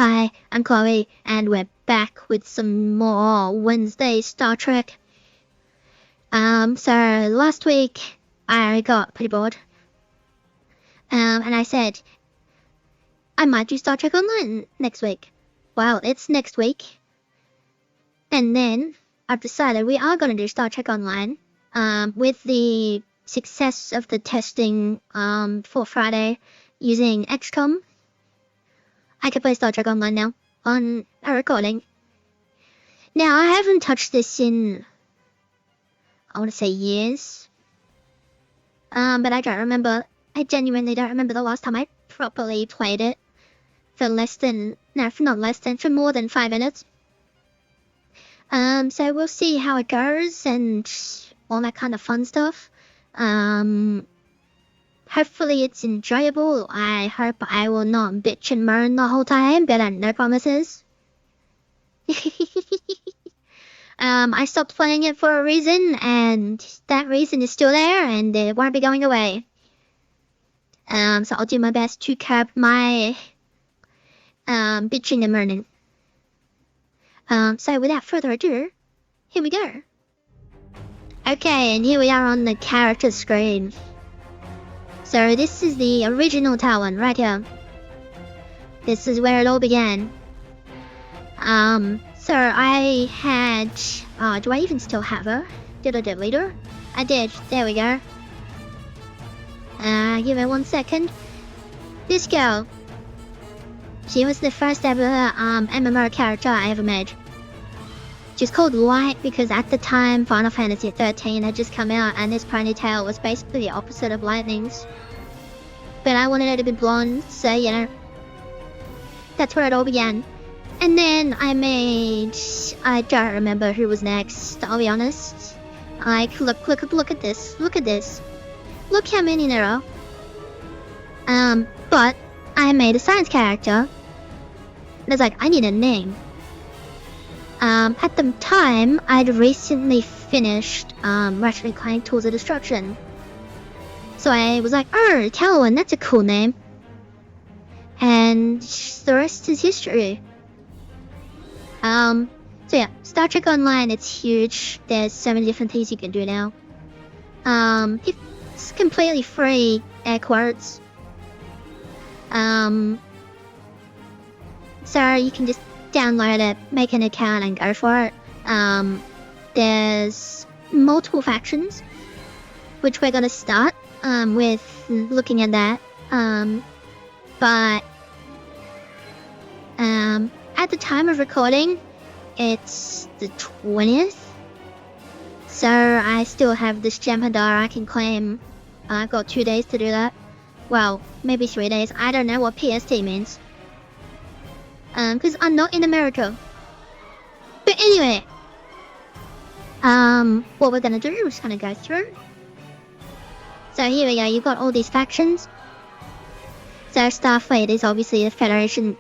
Hi, I'm Chloe, and we're back with some more Wednesday Star Trek. So last week I got pretty bored, and I said I might do Star Trek Online next week. Well, it's next week, and then I've decided we are gonna do Star Trek Online. With the success of the testing for Friday using XCOM, I can play Star Trek Online now on a recording. Now, I haven't touched this in, I want to say years. But I don't remember, I genuinely don't remember the last time I properly played it for for more than 5 minutes. So we'll see how it goes and all that kind of fun stuff. Hopefully it's enjoyable. I hope I will not bitch and moan the whole time, but no promises. I stopped playing it for a reason, and that reason is still there, and it won't be going away. So I'll do my best to curb my bitching and moaning. So without further ado, here we go. Okay, and here we are on the character screen. So this is the original Talon right here. This is where it all began. So I had, do I even still have her? Did I delete her? I did, there we go. Give me 1 second. This girl. She was the first ever MMO character I ever made. She's called Light because at the time Final Fantasy 13 had just come out and this ponytail was basically the opposite of Lightning's. But I wanted her to be blonde, so you know, that's where it all began. And then I don't remember who was next, I'll be honest. Like, look at this, look how many there are. But I made a science character. And I was like, I need a name. At the time, I'd recently finished Ratchet & Clank Tools of Destruction. So I was like, oh, Talon, that's a cool name. And the rest is history. So yeah, Star Trek Online, it's huge. There's so many different things you can do now. It's completely free, air quotes. So you can just download it, make an account and go for it. There's multiple factions, which we're gonna start with looking at that. But at the time of recording, it's the 20th. So I still have this Jem'Hadar I can claim. I've got 2 days to do that. Well, maybe 3 days. I don't know what PST means. Because I'm not in America. But anyway, what we're gonna do is just gonna go through. So here we go, you've got all these factions. So Starfleet is obviously the Federation.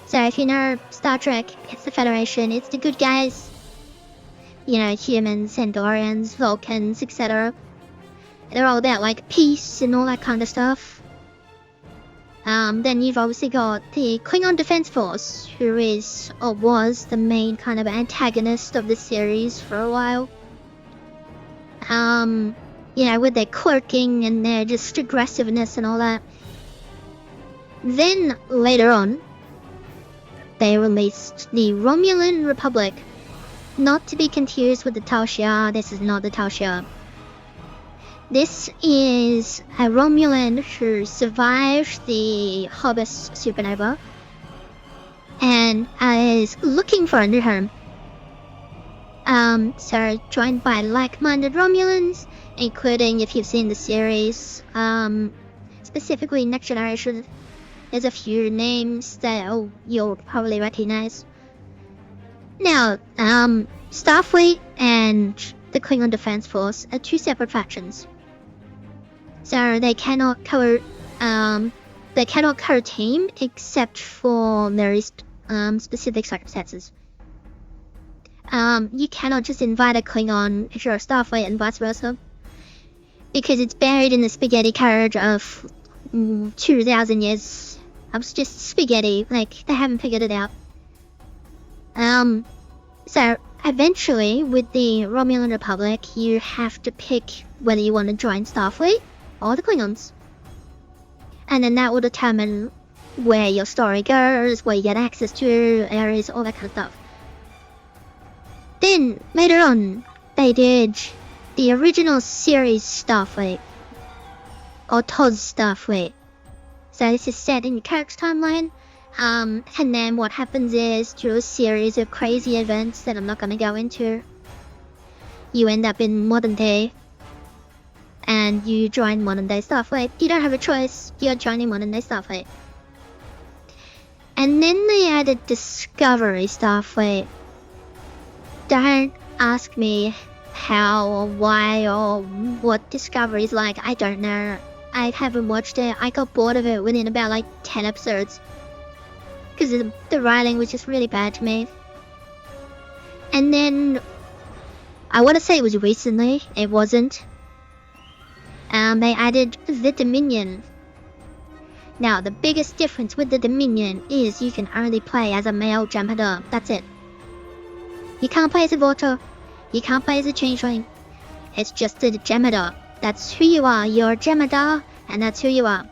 So if you know Star Trek, it's the Federation, it's the good guys. You know, humans, Andorians, Vulcans, etc. They're all about like peace and all that kind of stuff. Then you've obviously got the Klingon Defense Force, who is, or was, the main kind of antagonist of the series for a while. You know, with their clerking and their just aggressiveness and all that. Then, later on, they released the Romulan Republic. Not to be confused with the Tal Shiar, this is not the Tal Shiar. This is a Romulan who survived the Hobus supernova and is looking for a new home. So joined by like-minded Romulans, including, if you've seen the series, specifically Next Generation, there's a few names that you'll probably recognize. Now, Starfleet and the Klingon Defense Force are two separate factions. So they cannot co-team except for very specific circumstances. You cannot just invite a Klingon if you're a Starfleet and vice versa, because it's buried in the spaghetti carriage of 2,000 years I was just spaghetti, like, they haven't figured it out. So, eventually, with the Romulan Republic, you have to pick whether you want to join Starfleet or the Klingons. And then that will determine where your story goes, where you get access to areas, all that kind of stuff. Then, later on, they did the original series Starfleet, or TOS Starfleet. So this is set in your character's timeline, and then what happens is, through a series of crazy events that I'm not going to go into, you end up in modern day, and you join modern day Starfleet. You don't have a choice, you're joining modern day Starfleet. And then they added Discovery Starfleet. Don't ask me how or why or what Discovery is like, I don't know. I haven't watched it. I got bored of it within about like 10 episodes. Because the writing was just really bad to me. And then, I want to say it was recently, it wasn't. They added the Dominion. Now, the biggest difference with the Dominion is you can only play as a male Jem'Hadar. That's it. You can't play as a Votor. You can't play as a Changeling. It's just a Jem'Hadar. That's who you are. You're a Jem'Hadar, and that's who you are.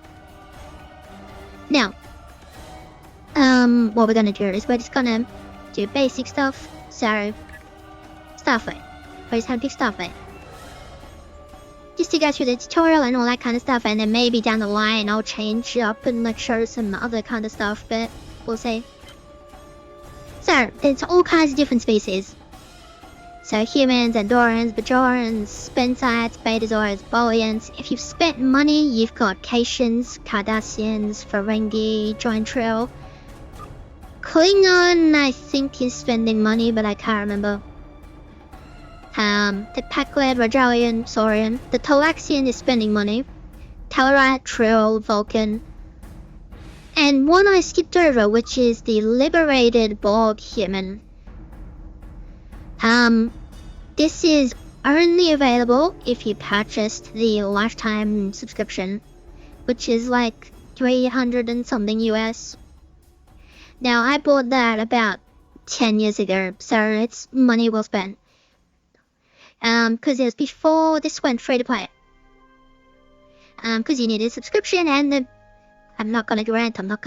Now, what we're gonna do is we're just gonna do basic stuff. So, Starfleet. We're just gonna pick Starfleet. Just to go through the tutorial and all that kind of stuff, and then maybe down the line I'll change up and like show some other kind of stuff, but we'll see. So, there's all kinds of different species. So humans, Andorans, Bajorans, Spensites, Betazoids, Bolians. If you've spent money, you've got Caitians, Cardassians, Ferengi, Joint Trail. Klingon, I think, is spending money, but I can't remember. The Pakled, Rajalian, Saurian. The Talaxian is spending money. Tellarite, Trill, Vulcan. And one I skipped over, which is the Liberated Borg Human. This is only available if you purchased the lifetime subscription, which is like 300 and something US. Now, I bought that about 10 years ago, so it's money well spent. Because it was before this went free to play. Because you needed a subscription, and I'm not gonna rant. We're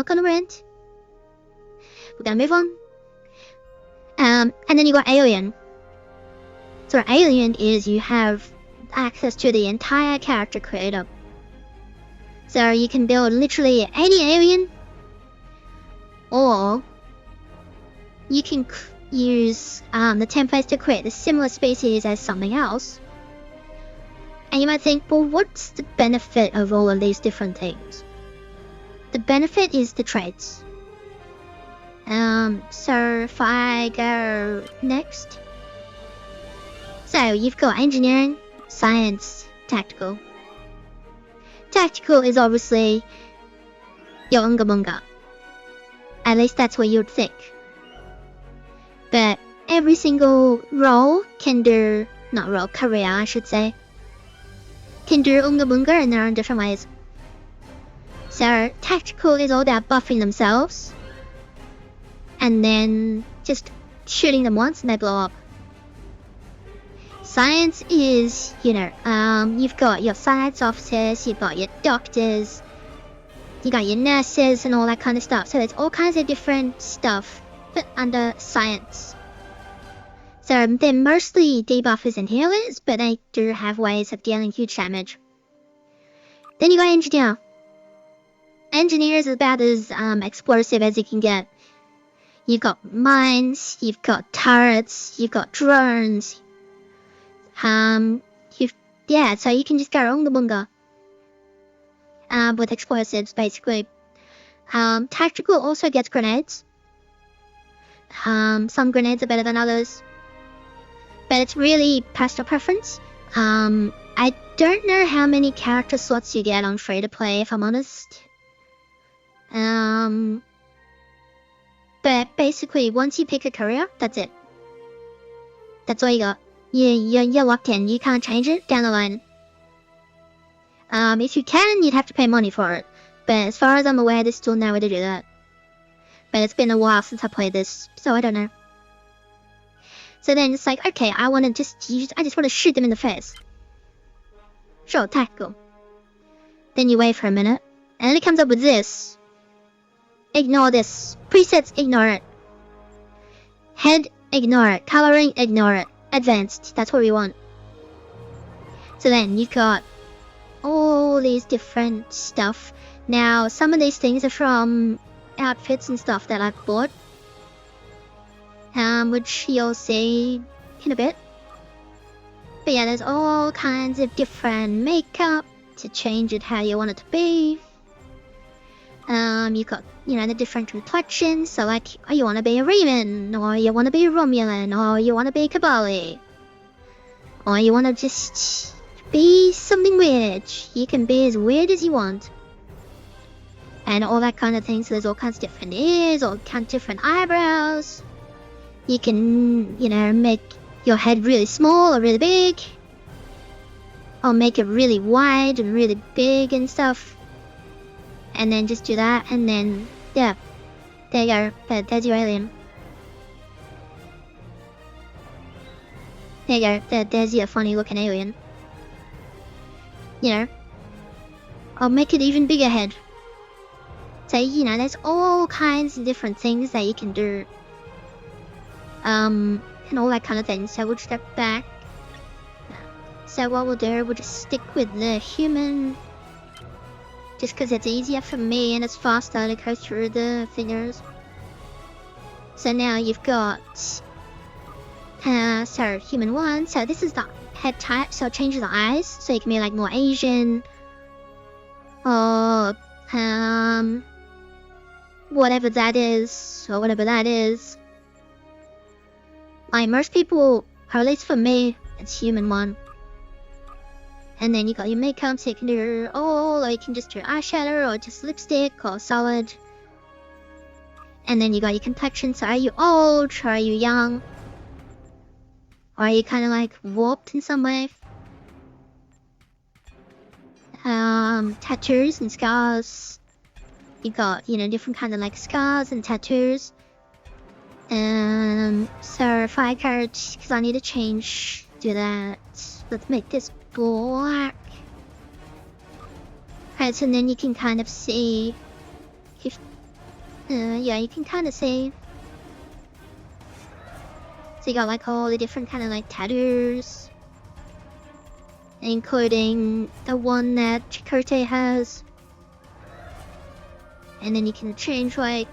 gonna move on. And then you got Alien. So Alien is you have access to the entire character creator. So you can build literally any alien, or you can use the templates to create the similar species as something else. And you might think, well, what's the benefit of all of these different things? The benefit is the traits. So if I go next. So you've got engineering, science, tactical. Tactical is obviously your Unga Bunga. At least that's what you'd think. But every single career I should say, can do Unga Bunga in their own different ways. So tactical is all about buffing themselves, and then just shooting them once and they blow up. Science is, you've got your science officers, you've got your doctors, you got your nurses and all that kind of stuff. So there's all kinds of different stuff put under science. So they're mostly debuffers and healers, but they do have ways of dealing huge damage. Then you got engineer. Engineer is about as explosive as you can get. You've got mines, you've got turrets, you've got drones. So you can just go on the bunga. With explosives, basically. Tactical also gets grenades. Some grenades are better than others. But it's really personal preference. I don't know how many character slots you get on free to play, if I'm honest. But basically, once you pick a career, that's it. That's all you got. You're locked in. You can't change it down the line. If you can, you'd have to pay money for it. But as far as I'm aware, there's still no way to do that. But it's been a while since I played this, so I don't know. So then it's like, okay, I just want to shoot them in the face. Sure, tactical. Then you wait for a minute, and then it comes up with this. Ignore this. Presets, ignore it. Head, ignore it. Coloring, ignore it. Advanced, that's what we want. So then you've got all these different stuff. Now, some of these things are from outfits and stuff that I've bought. Which you'll see in a bit. But yeah, there's all kinds of different makeup to change it how you want it to be. You've got, the different complexions. So like, oh, you want to be a Reman, or you want to be a Romulan, or you want to be Kabali, or you want to just be something weird. You can be as weird as you want. And all that kind of thing. So there's all kinds of different ears, all kinds of different eyebrows. You can, make your head really small or really big. Or make it really wide and really big and stuff. And then just do that, and then, yeah. There you go. There's your alien. There you go. There's your funny looking alien. I'll make it even bigger head. So, there's all kinds of different things that you can do. And all that kind of thing. So we'll step back. So what we'll do, we'll just stick with the human. Just because it's easier for me and it's faster to go through the fingers. So now you've got... human 1. So this is the head type, so it changes the eyes. So you can be like more Asian. Or... whatever that is. Or whatever that is. Like most people, or at least for me, it's human 1. And then you got your makeup, so you can do all, or you can just do eyeshadow, or just lipstick, or solid. And then you got your complexion, so are you old, or are you young? Or are you kind of like warped in some way? Tattoos and scars. You got, different kind of like scars and tattoos. So if I go, because I need to do that. Let's make this black. Right, so then you can kind of see if, yeah, you can kind of see. So you got like all the different kind of like tattoos, including the one that Chakotay has. And then you can change like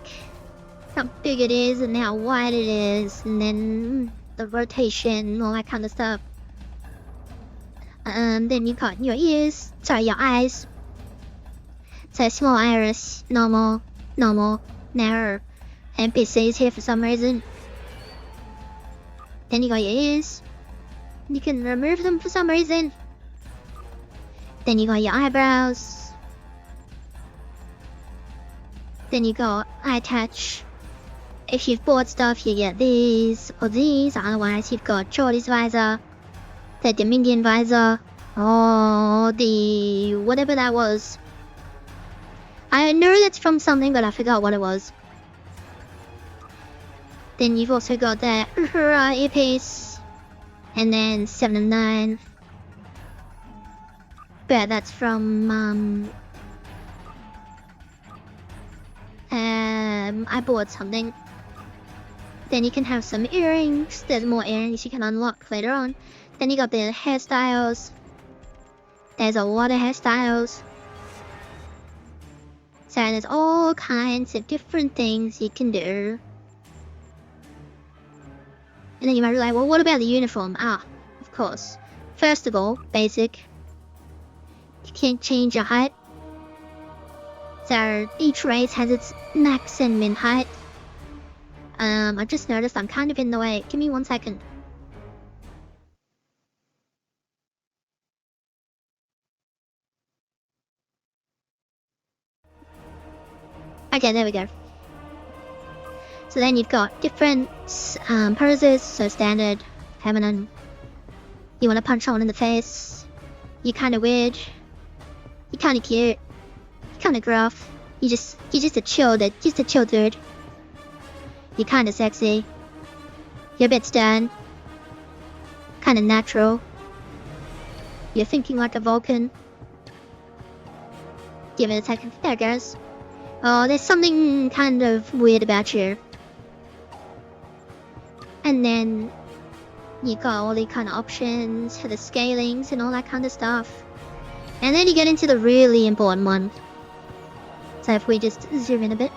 how big it is and how wide it is, and then the rotation, all that kind of stuff. Then you got your ears, your eyes. So small iris, normal, narrow. NPCs here for some reason. Then you got your ears. You can remove them for some reason. Then you got your eyebrows. Then you got eye attach. If you've bought stuff, you get these or these. Otherwise, you've got Geordie's visor, the Dominion visor, or the whatever that was. I know that's from something, but I forgot what it was. Then you've also got the Uhura earpiece, and then 7 of 9. But that's from I bought something. Then you can have some earrings. There's more earrings you can unlock later on. Then you got the hairstyles. There's a lot of hairstyles. So there's all kinds of different things you can do. And then you might be like, well, what about the uniform? Ah, of course. First of all, basic. You can't change your height. So each race has its max and min height. I just noticed I'm kind of in the way. Give me 1 second. Okay, there we go. So then you've got different poses. So standard, feminine. You want to punch someone in the face. You're kind of weird. You're kind of cute. You're kind of gruff. You're just a chill dude. You're kind of sexy. You're a bit stern. Kind of natural. You're thinking like a Vulcan. Give it a second. There it goes. Oh, there's something kind of weird about you. And then you got all the kind of options for the scalings and all that kind of stuff. And then you get into the really important one. So if we just zoom in a bit.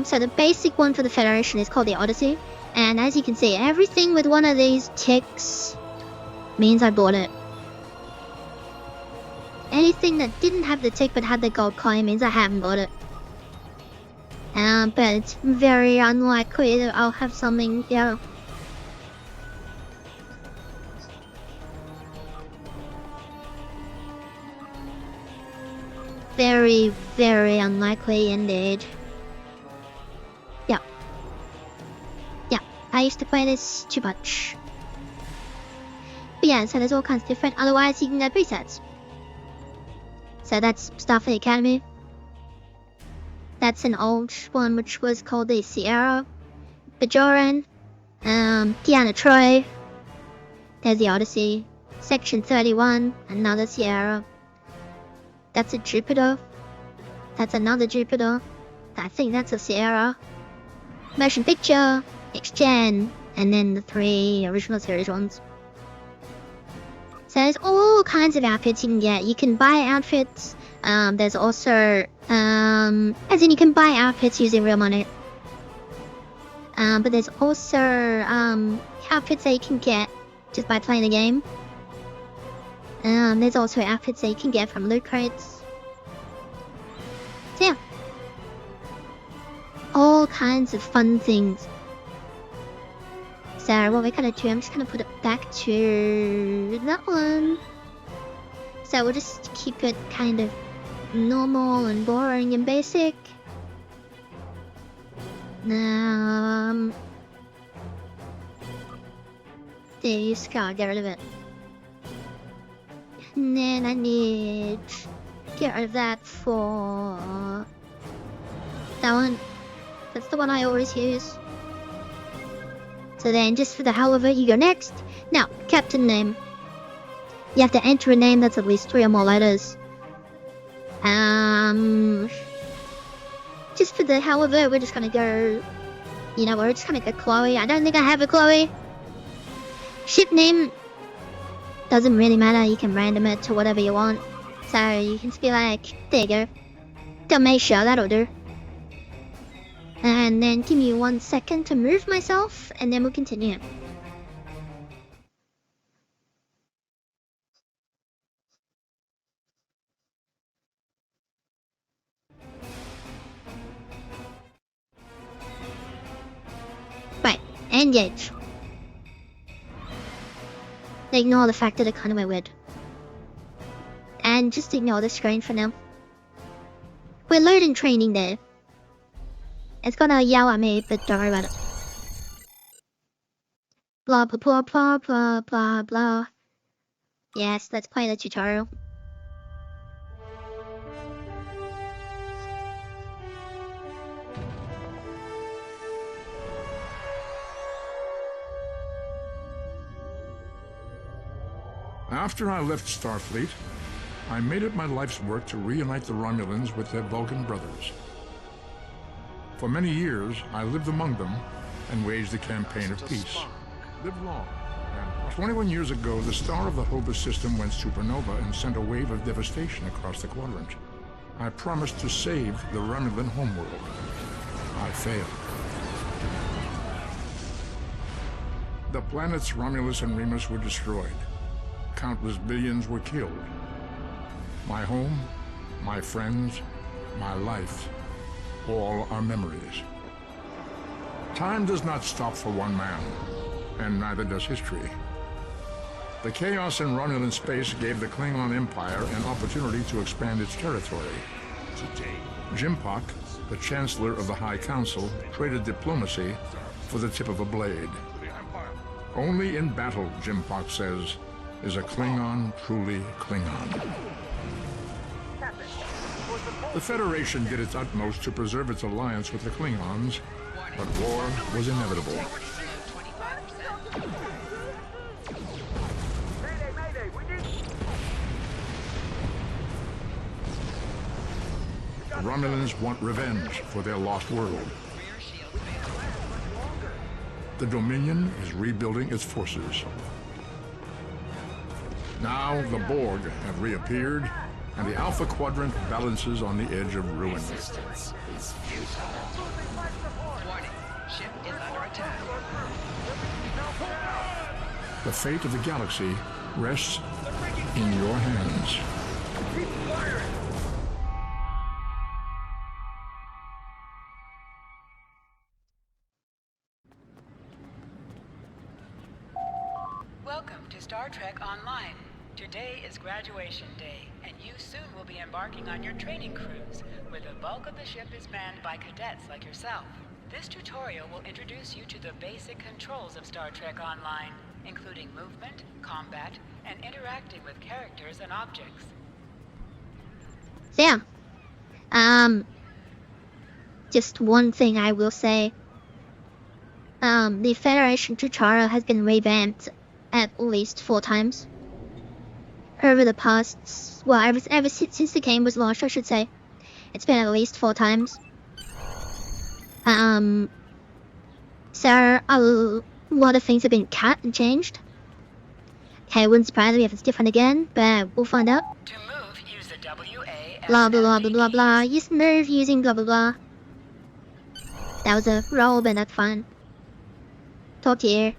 So the basic one for the Federation is called the Odyssey. And as you can see, everything with one of these ticks means I bought it. Anything that didn't have the tick but had the gold coin means I haven't bought it. But it's very unlikely that I'll have something, yeah. Very, very unlikely indeed. Yeah. Yeah, I used to play this too much. But yeah, so there's all kinds of different, otherwise you can get presets. So that's stuff for the Academy. That's an old one which was called the Sierra. Bajoran. Deanna Troi. There's the Odyssey. Section 31, another Sierra. That's a Jupiter. That's another Jupiter. I think that's a Sierra. Motion Picture, Next Gen, and then the 3 original series ones. So there's all kinds of outfits you can get. You can buy outfits. There's also, as in you can buy outfits using real money. But there's also, outfits that you can get just by playing the game. There's also outfits that you can get from loot crates. So yeah. All kinds of fun things. So what we're gonna do, I'm just gonna put it back to that one. So we'll just keep it kind of normal and boring and basic. There you go, get rid of it. And then I need to get rid of that for that one. That's the one I always use. So then just for the hell of it, you go next. Now, captain name. You have to enter a name that's at least 3 or more letters. Just for the hell of it, we're just gonna go, you know, we're just gonna go Chloe. I don't think I have a Chloe. Ship name doesn't really matter, you can random it to whatever you want. So you can just be like, there you go. Dalmatia, that'll do. And then give me 1 second to move myself, and then we'll continue. Right, engage. Ignore the fact that it kind of went weird. And just ignore the screen for now. We're loading training there. It's gonna yell at me, but don't worry about it. Blah blah blah blah blah blah blah. Yes, let's play the tutorial. After I left Starfleet, I made it my life's work to reunite the Romulans with their Vulcan brothers. For many years, I lived among them and waged a campaign of peace. Live long. And 21 years ago, the star of the Hobus system went supernova and sent a wave of devastation across the quadrant. I promised to save the Romulan homeworld. I failed. The planets Romulus and Remus were destroyed. Countless billions were killed. My home, my friends, my life, all are memories. Time does not stop for one man, and neither does history. The chaos in Romulan space gave the Klingon Empire an opportunity to expand its territory. Today, Jimpak, the Chancellor of the High Council, traded diplomacy for the tip of a blade. Only in battle, Jimpak says, is a Klingon truly Klingon. The Federation did its utmost to preserve its alliance with the Klingons, but war was inevitable. The Romulans want revenge for their lost world. The Dominion is rebuilding its forces. Now the Borg have reappeared, and the Alpha Quadrant balances on the edge of ruin. Resistance is futile. Warning, ship is under attack. The fate of the galaxy rests in your hands. Welcome to Star Trek Online. Today is graduation day, and you soon will be embarking on your training cruise, where the bulk of the ship is manned by cadets like yourself. This tutorial will introduce you to the basic controls of Star Trek Online, including movement, combat, and interacting with characters and objects. So yeah. Just one thing I will say. The Federation tutorial has been revamped at least 4 times. Over the past, well, ever since the game was launched, I should say. It's been at least 4 times. So a lot of things have been cut and changed. Okay, wouldn't surprise me if it's different again, but we'll find out. To move, use the WA. Blah blah blah blah blah blah. Use move using blah blah blah. That was a roll, but that's fine. Talk to you.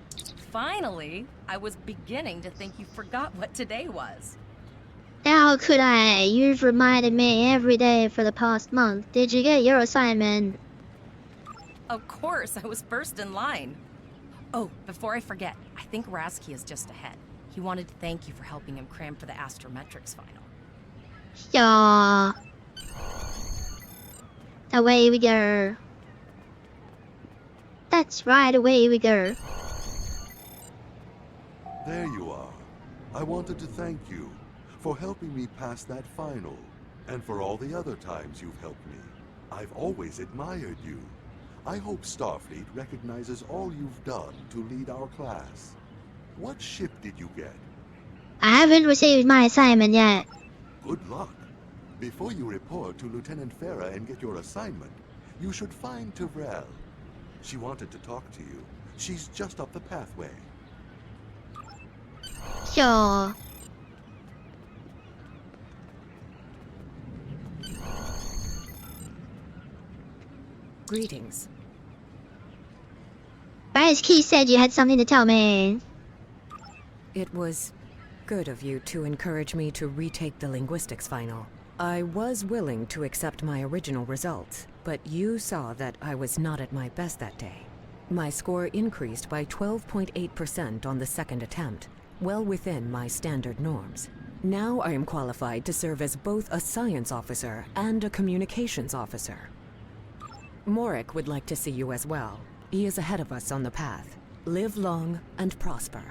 Finally, I was beginning to think you forgot what today was. How could I? You've reminded me every day for the past month. Did you get your assignment? Of course, I was first in line. Oh, before I forget, I think Rasky is just ahead. He wanted to thank you for helping him cram for the Astrometrics final. Yeah. Away we go. That's right, away we go. There you are. I wanted to thank you for helping me pass that final, and for all the other times you've helped me. I've always admired you. I hope Starfleet recognizes all you've done to lead our class. What ship did you get? I haven't received my assignment yet. Good luck. Before you report to Lieutenant Farah and get your assignment, you should find Tyrell. She wanted to talk to you. She's just up the pathway. Sure. Greetings. Bryce Key said you had something to tell me. It was good of you to encourage me to retake the linguistics final. I was willing to accept my original results, but you saw that I was not at my best that day. My score increased by 12.8% on the second attempt, well within my standard norms. Now I am qualified to serve as both a science officer and a communications officer. Morik would like to see you as well. He is ahead of us on the path. Live long and prosper.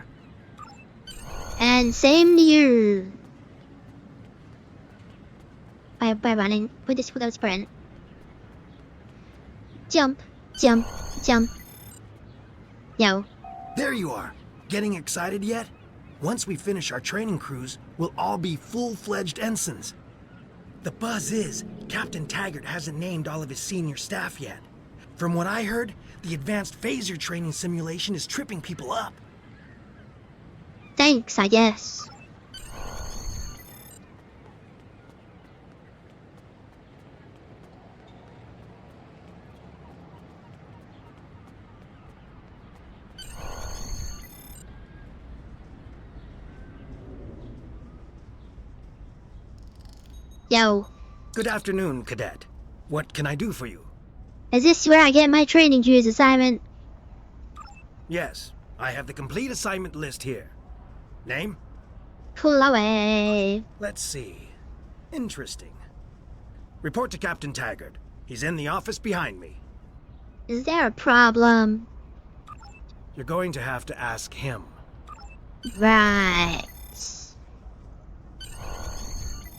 And same to you. By running with this without sprint. Jump, jump, jump. Yo. There you are. Getting excited yet? Once we finish our training cruise, we'll all be full-fledged ensigns. The buzz is, Captain Taggart hasn't named all of his senior staff yet. From what I heard, the advanced phaser training simulation is tripping people up. Thanks, I guess. Yo. Good afternoon, Cadet. What can I do for you? Is this where I get my training cruise assignment? Yes, I have the complete assignment list here. Name? Chloe. Let's see. Interesting. Report to Captain Taggart. He's in the office behind me. Is there a problem? You're going to have to ask him. Right.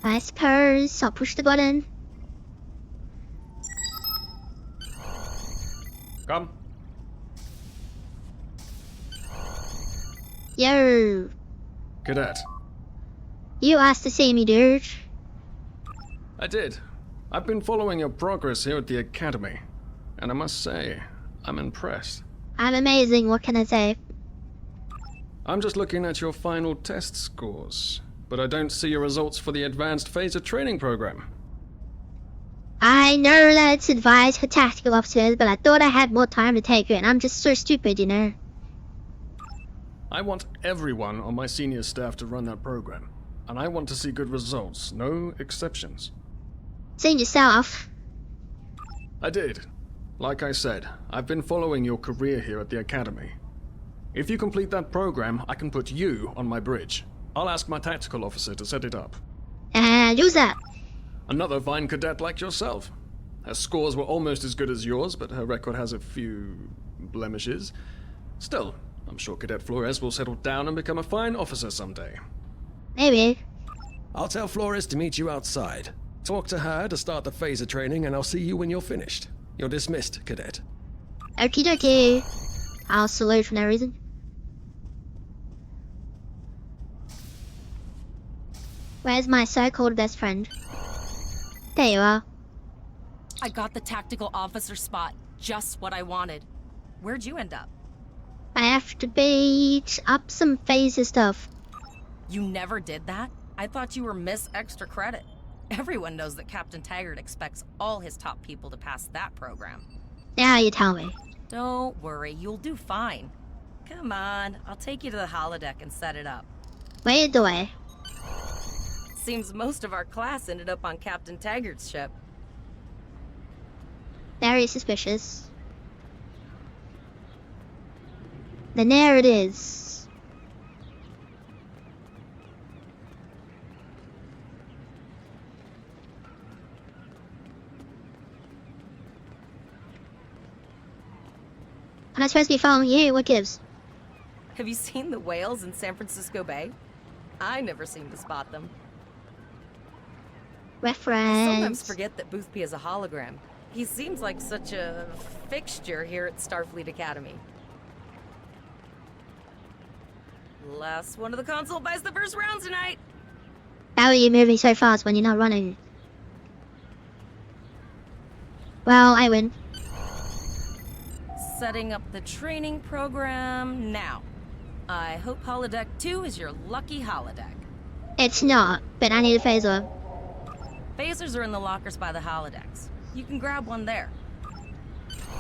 I suppose I'll push the button. Come. Yo, Cadet. you asked to see me, dude. I did. I've been following your progress here at the Academy, and I must say, I'm impressed. I'm amazing, what can I say? I'm just looking at your final test scores, but I don't see your results for the Advanced Phaser Training Program. I know that it's advised for tactical officers, but I thought I had more time to take it, and I'm just so stupid, you know? I want everyone on my senior staff to run that program, and I want to see good results, no exceptions. Seen yourself. I did. Like I said, I've been following your career here at the Academy. If you complete that program, I can put you on my bridge. I'll ask my tactical officer to set it up. And who's that? Another fine cadet like yourself. Her scores were almost as good as yours, but her record has a few blemishes. Still, I'm sure Cadet Flores will settle down and become a fine officer someday. Maybe. I'll tell Flores to meet you outside. Talk to her to start the phaser training, and I'll see you when you're finished. You're dismissed, Cadet. Okie dokie. I'll salute for no reason. Where's my so-called best friend? There you are. I got the tactical officer spot. Just what I wanted. Where'd you end up? I have to beat up some phaser stuff. You never did that? I thought you were Miss Extra Credit. Everyone knows that Captain Taggart expects all his top people to pass that program. Now you tell me. Don't worry, you'll do fine. Come on, I'll take you to the holodeck and set it up. Wait the way. Seems most of our class ended up on Captain Taggart's ship. Very suspicious. Then there it is. I'm not supposed to be following you, what gives? Have you seen the whales in San Francisco Bay? I never seem to spot them. Reference. Sometimes forget that Boothby is a hologram. He seems like such a fixture here at Starfleet Academy. Last one of the console buys the first round tonight. How are you moving so fast when you're not running? Well, I win. Setting up the training program now. I hope Holodeck 2 is your lucky holodeck. It's not, but I need a phaser. Phasers are in the lockers by the holodecks. You can grab one there.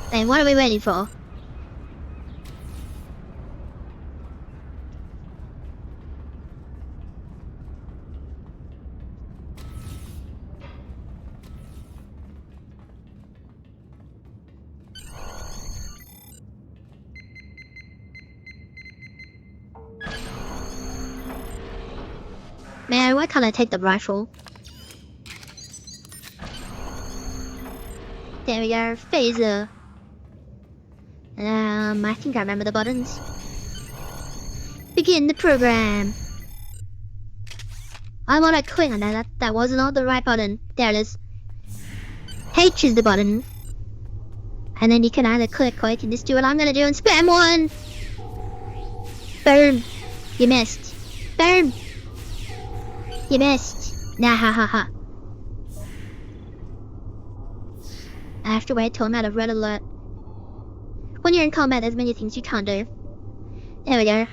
Then what are we waiting for? Man, why can't I take the rifle? There we go, phaser. I think I remember the buttons. Begin the program. I want to click on that. That was not the right button. There it is. H is the button. And then you can either click or you can just do what I'm gonna do and spam one. Boom. You missed. Boom. You missed. Nah, ha ha ha. I have to wait till I'm out of red alert. When you're in combat, there's many things you can't do. There we go.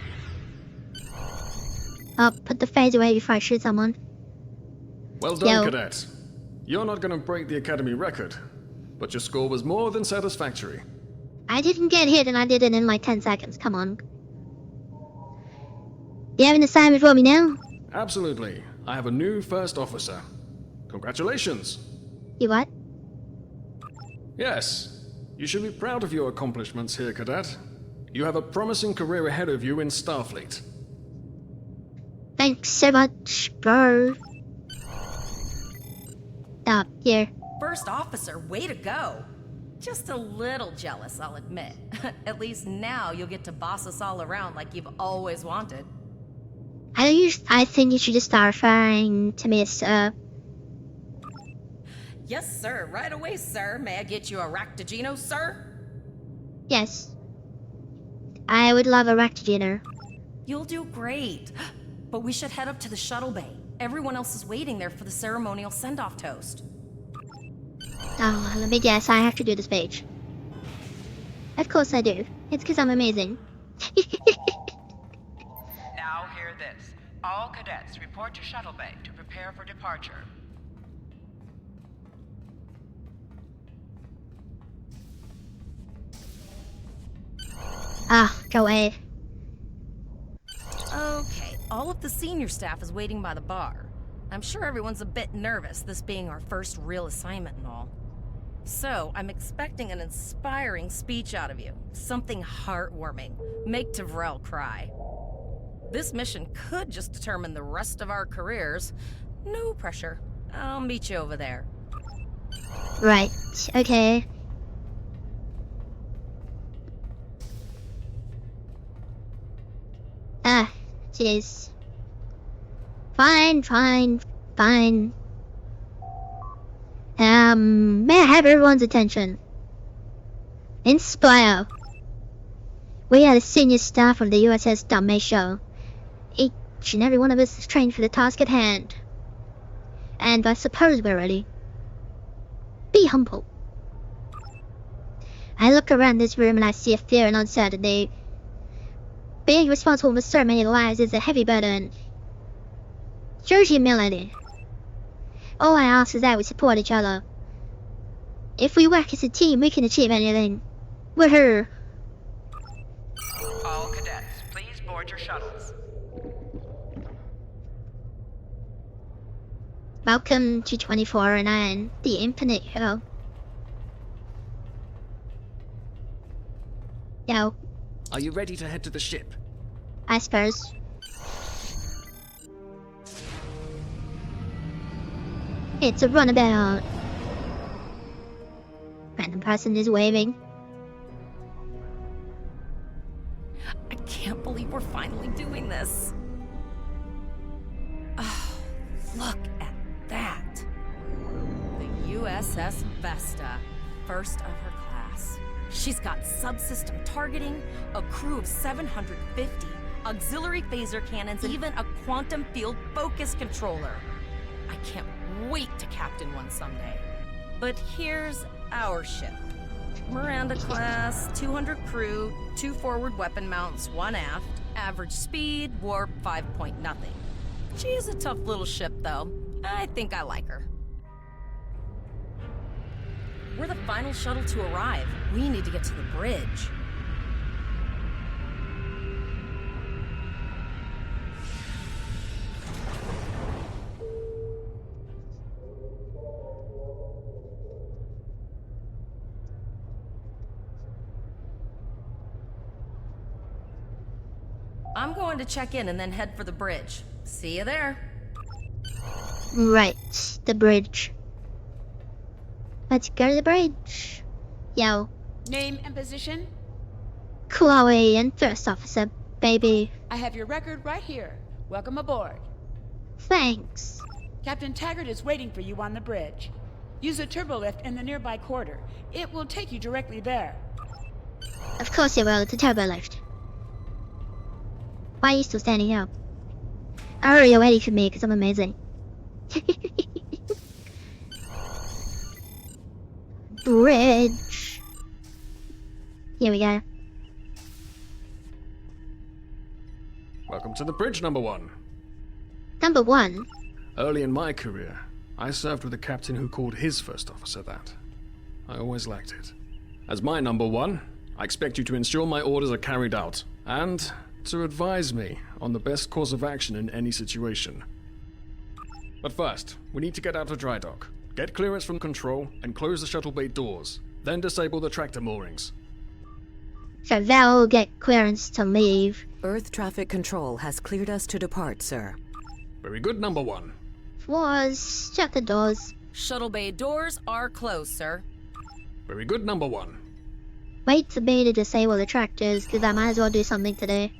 I'll put the phase away before I shoot someone. Well done, Yo. Cadet. You're not going to break the Academy record, but your score was more than satisfactory. I didn't get hit and I did it in like 10 seconds. Come on. You have an assignment for me now? Absolutely. I have a new first officer. Congratulations. You what? Yes. You should be proud of your accomplishments here, Cadet. You have a promising career ahead of you in Starfleet. Thanks so much, bro. Here. First officer, way to go. Just a little jealous, I'll admit. At least now you'll get to boss us all around like you've always wanted. I think you should just start referring to me as, Yes, sir. Right away, sir. May I get you a Ractagino, sir? Yes. I would love a rector dinner. You'll do great. But we should head up to the shuttle bay. Everyone else is waiting there for the ceremonial send-off toast. Oh, let me guess, I have to do this page. Of course I do. It's because I'm amazing. Now hear this. All cadets report to shuttle bay to prepare for departure. Ah, go away. Okay, all of the senior staff is waiting by the bar. I'm sure everyone's a bit nervous, this being our first real assignment and all. So, I'm expecting an inspiring speech out of you. Something heartwarming. Make Tavrel cry. This mission could just determine the rest of our careers. No pressure. I'll meet you over there. Right, okay. Ah, jeez. Fine. May I have everyone's attention? Inspire. We are the senior staff of the USS Dalmatia. Each and every one of us is trained for the task at hand. And I suppose we're ready. Be humble. I look around this room and I see a fear and uncertainty. Being responsible for so many lives is a heavy burden. Show humility. All I ask is that we support each other. If we work as a team, we can achieve anything. Woohoo! All cadets, please board your shuttles. Welcome to 2409, the Infinite Hill. Yo, Are you ready to head to the ship? I suppose. It's a runabout. Random person is waving. I can't believe we're finally doing this. Oh, look at that. The USS Vesta, first of her class. She's got subsystem targeting, a crew of 750, auxiliary phaser cannons, and even a quantum field focus controller. I can't wait to captain one someday. But here's our ship. Miranda class, 200 crew, 2 forward weapon mounts, 1 aft, average speed, warp 5 point nothing. She's a tough little ship though. I think I like her. We're the final shuttle to arrive. We need to get to the bridge. I'm going to check in and then head for the bridge. See you there. Right, the bridge. Let's go to the bridge. Yo, Name and position? Chloe and First Officer, baby. I have your record right here. Welcome aboard. Thanks. Captain Taggart is waiting for you on the bridge. Use a turbolift in the nearby corridor. It will take you directly there. Of course you will, it's a turbo lift. Why are you still standing up? Oh, you're waiting for me because I'm amazing. Bridge. Here we go. Welcome to the bridge, number 1. Number 1. Early in my career, I served with a captain who called his first officer that. I always liked it. As my number 1, I expect you to ensure my orders are carried out, and to advise me on the best course of action in any situation. But first, we need to get out of dry dock, get clearance from control, and close the shuttle bay doors, then disable the tractor moorings. So they'll get clearance to leave. Earth traffic control has cleared us to depart, sir. Very good, number 1. Floors, shut the doors. Shuttle bay doors are closed, sir. Very good, number 1. Wait for me to disable the tractors, because I might as well do something today.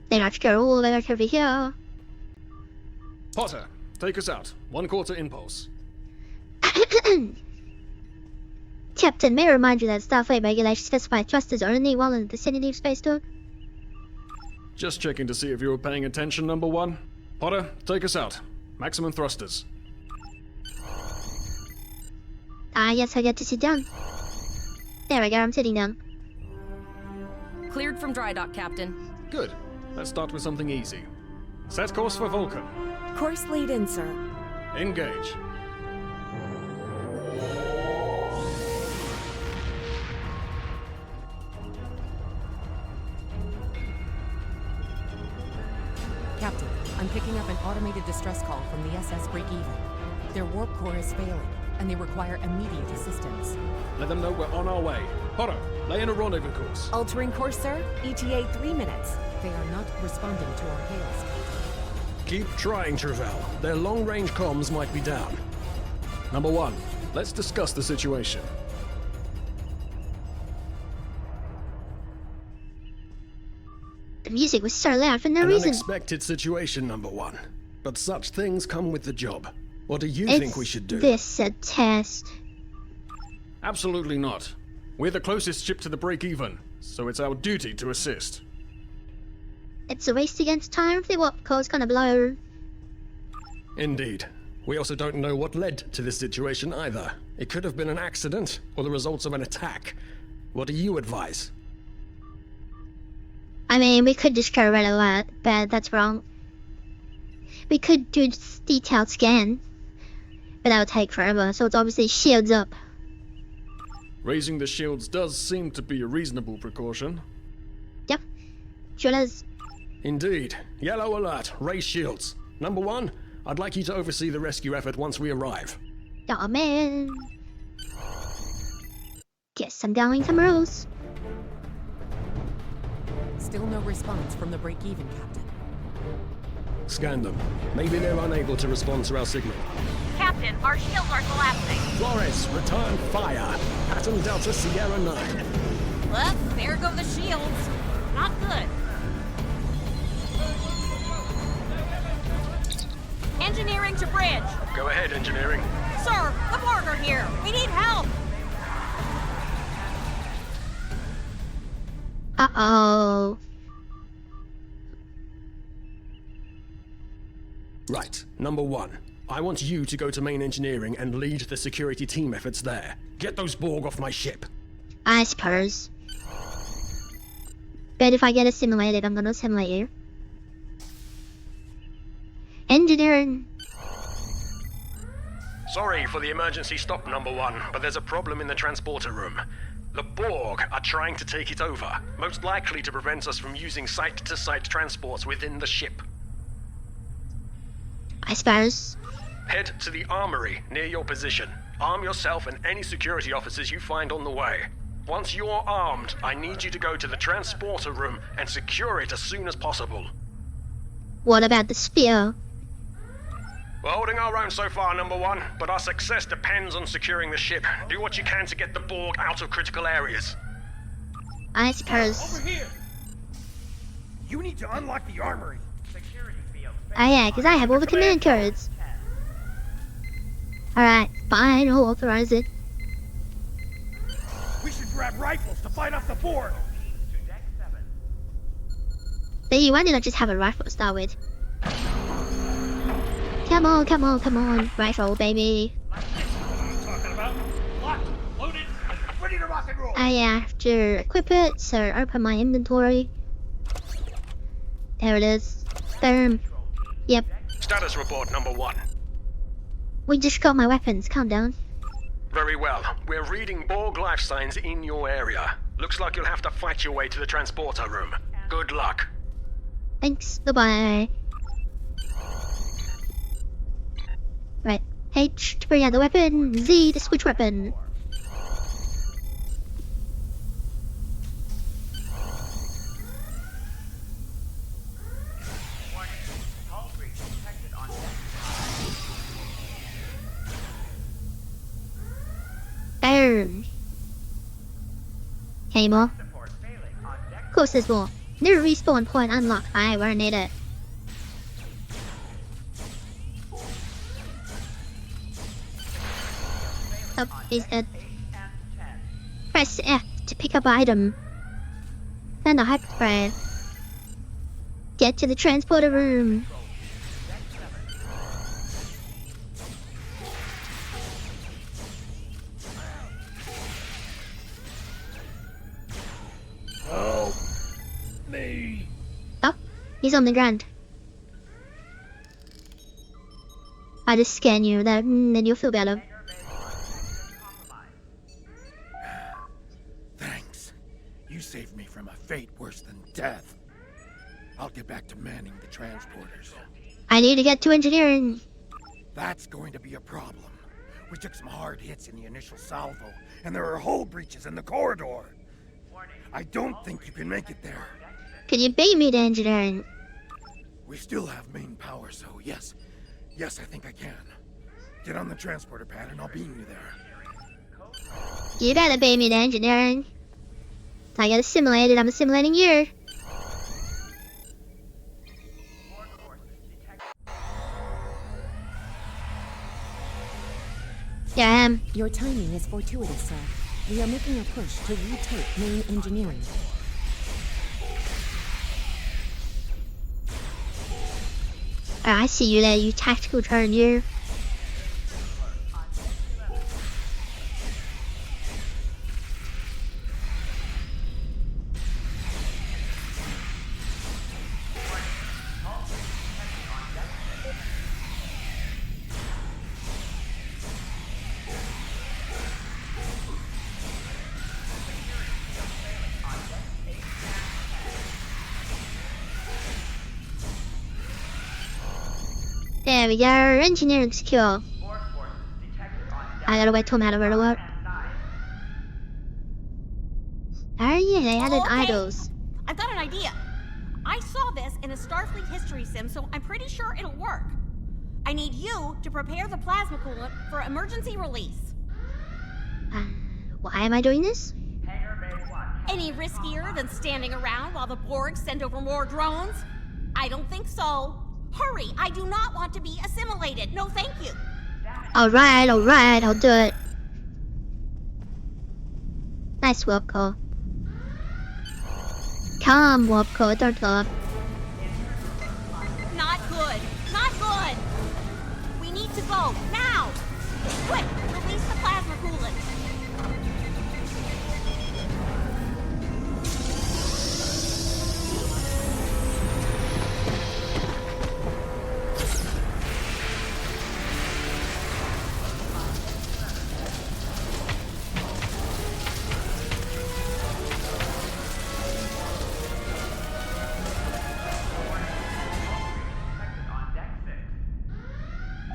Then I have to go all the way back over here. Potter, take us out. 1/4 impulse. Captain, may I remind you that Starfleet regulations specify thrusters only while in the vicinity of space dock? Just checking to see if you were paying attention, number 1. Potter, take us out. Maximum thrusters. Ah, yes, I get to sit down. There we go, I'm sitting down. Cleared from dry dock, Captain. Good. Let's start with something easy. Set course for Vulcan. Course lead in, sir. Engage. Captain, I'm picking up an automated distress call from the SS Breakeven. Their warp core is failing, and they require immediate assistance. Let them know we're on our way. Potter, lay in a rendezvous course. Altering course, sir. ETA 3 minutes. They are not responding to our hails. Keep trying, Travell. Their long-range comms might be down. Number 1, let's discuss the situation. The music was so loud for no An reason. unexpected situation, number 1. But such things come with the job. What do you Is think we should do? this a test? Absolutely not. We're the closest ship to the break-even, so it's our duty to assist. It's a race against time if the warp core's gonna blow. Indeed. We also don't know what led to this situation either. It could have been an accident, or the results of an attack. What do you advise? I mean, we could just go red alert, but that's wrong. We could do detailed scan, but that would take forever, so it's obviously shields up. Raising the shields does seem to be a reasonable precaution. Yep, sure does. Indeed. Yellow alert. Raise shields. Number 1, I'd like you to oversee the rescue effort once we arrive. Aw, man. Guess I'm downloading some rules. Still no response from the Breakeven, Captain. Scan them. Maybe they're unable to respond to our signal. Captain, our shields are collapsing. Flores, return fire. Pattern Delta Sierra 9. Well, there go the shields. Not good. Engineering to bridge. Go ahead, engineering. Sir, the Borg are here. We need help. Uh-oh. Right. Number 1. I want you to go to main engineering and lead the security team efforts there. Get those Borg off my ship. I suppose. But if I get assimilated, I'm gonna assimilate you. Engineering. Sorry for the emergency stop, number 1, but there's a problem in the transporter room. The Borg are trying to take it over, most likely to prevent us from using site-to-site transports within the ship. I suppose. Head to the armory near your position. Arm yourself and any security officers you find on the way. Once you're armed, I need you to go to the transporter room and secure it as soon as possible. What about the spear? We're holding our own so far, number 1, but our success depends on securing the ship. Do what you can to get the Borg out of critical areas. I suppose. Over here! You need to unlock the armory. Oh yeah, because I have all the command codes. Alright, fine, I'll authorize it. We should grab rifles to fight off the Borg. See, why didn't I just have a rifle to start with? Come on, come on, come on. Rifle, baby. Talking about locked, loaded, ready to rock and roll. I have to equip it, so open my inventory. There it is. Boom. Yep. Status report, number 1. We just got my weapons, calm down. Very well. We're reading Borg life signs in your area. Looks like you'll have to fight your way to the transporter room. Good luck. Thanks, bye-bye. Right, H to bring out the weapon, Z to switch weapon. Boom. Any more? Of course there's more. New respawn point unlocked. I won't need it. Oh, he's dead. Press F to pick up item. And a hyperspray. Get to the transporter room. Help me. Oh, he's on the ground. I just scan you, then you'll feel better. Thanks. You saved me from a fate worse than death. I'll get back to manning the transporters. I need to get to engineering. That's going to be a problem. We took some hard hits in the initial salvo, and there are hull breaches in the corridor. I don't think you can make it there. Can you beam me to engineering? We still have main power, so yes. Yes, I think I can. Get on the transporter pad and I'll beam you there. You better beam me to engineering. I got assimilated, I'm assimilating you. Yeah, I am. Your timing is fortuitous, sir. We are making a push to retake main engineering. Oh, I see you there, you tactical turn, you. There we go, engineering secure. I gotta wait till I'm out of it work. Oh yeah, they added idols. I've got an idea. I saw this in a Starfleet history sim, so I'm pretty sure it'll work. I need you to prepare the plasma coolant for emergency release. Why am I doing this? Any riskier than standing around while the Borg send over more drones? I don't think so. Hurry, I do not want to be assimilated. No, thank you. Alright, I'll do it. Nice warp core. Come, warp core, don't go up. Not good. Not good. We need to go, now. Quick, release the plasma coolant.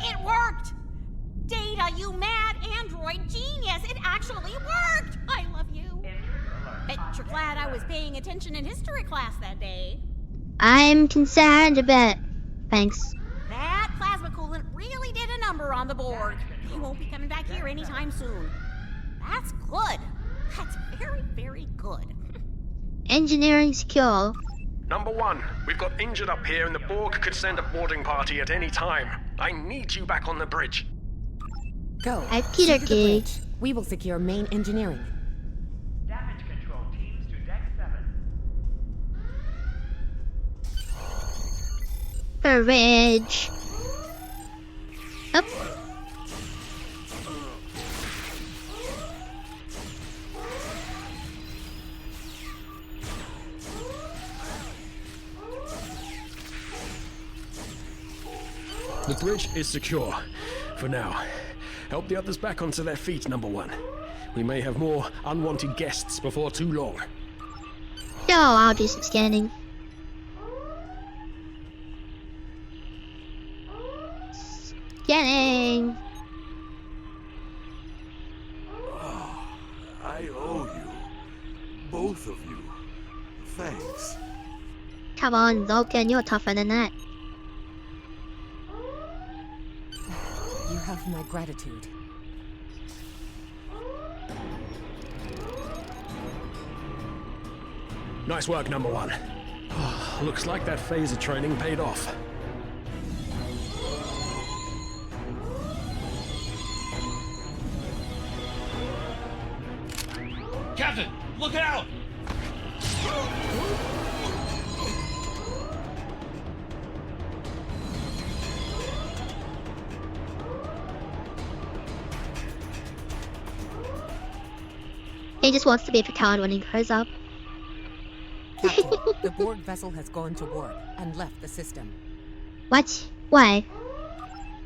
It worked! Data, you mad android genius! It actually worked! I love you. Bet you're glad I was paying attention in history class that day. I'm concerned a bit. Thanks. That plasma coolant really did a number on the Borg. They won't be coming back here anytime soon. That's good. That's very, very good. Engineering secure. Number 1, we've got injured up here and the Borg could send a boarding party at any time. I need you back on the bridge. Go. Okie Secure the dokie. bridge. We will secure main engineering. Damage control teams to Deck 7. Bridge. Up. The bridge is secure. For now. Help the others back onto their feet, Number 1. We may have more unwanted guests before too long. Yo, I'll do some scanning. Scanning. I owe you. Both of you. Thanks. Come on, Vulcan, you're tougher than that. You have my gratitude. Nice work, Number 1. Looks like that phaser training paid off. Captain, look out! He just wants to be Picard when he grows up. Captain, the Borg vessel has gone to warp and left the system. What? Why?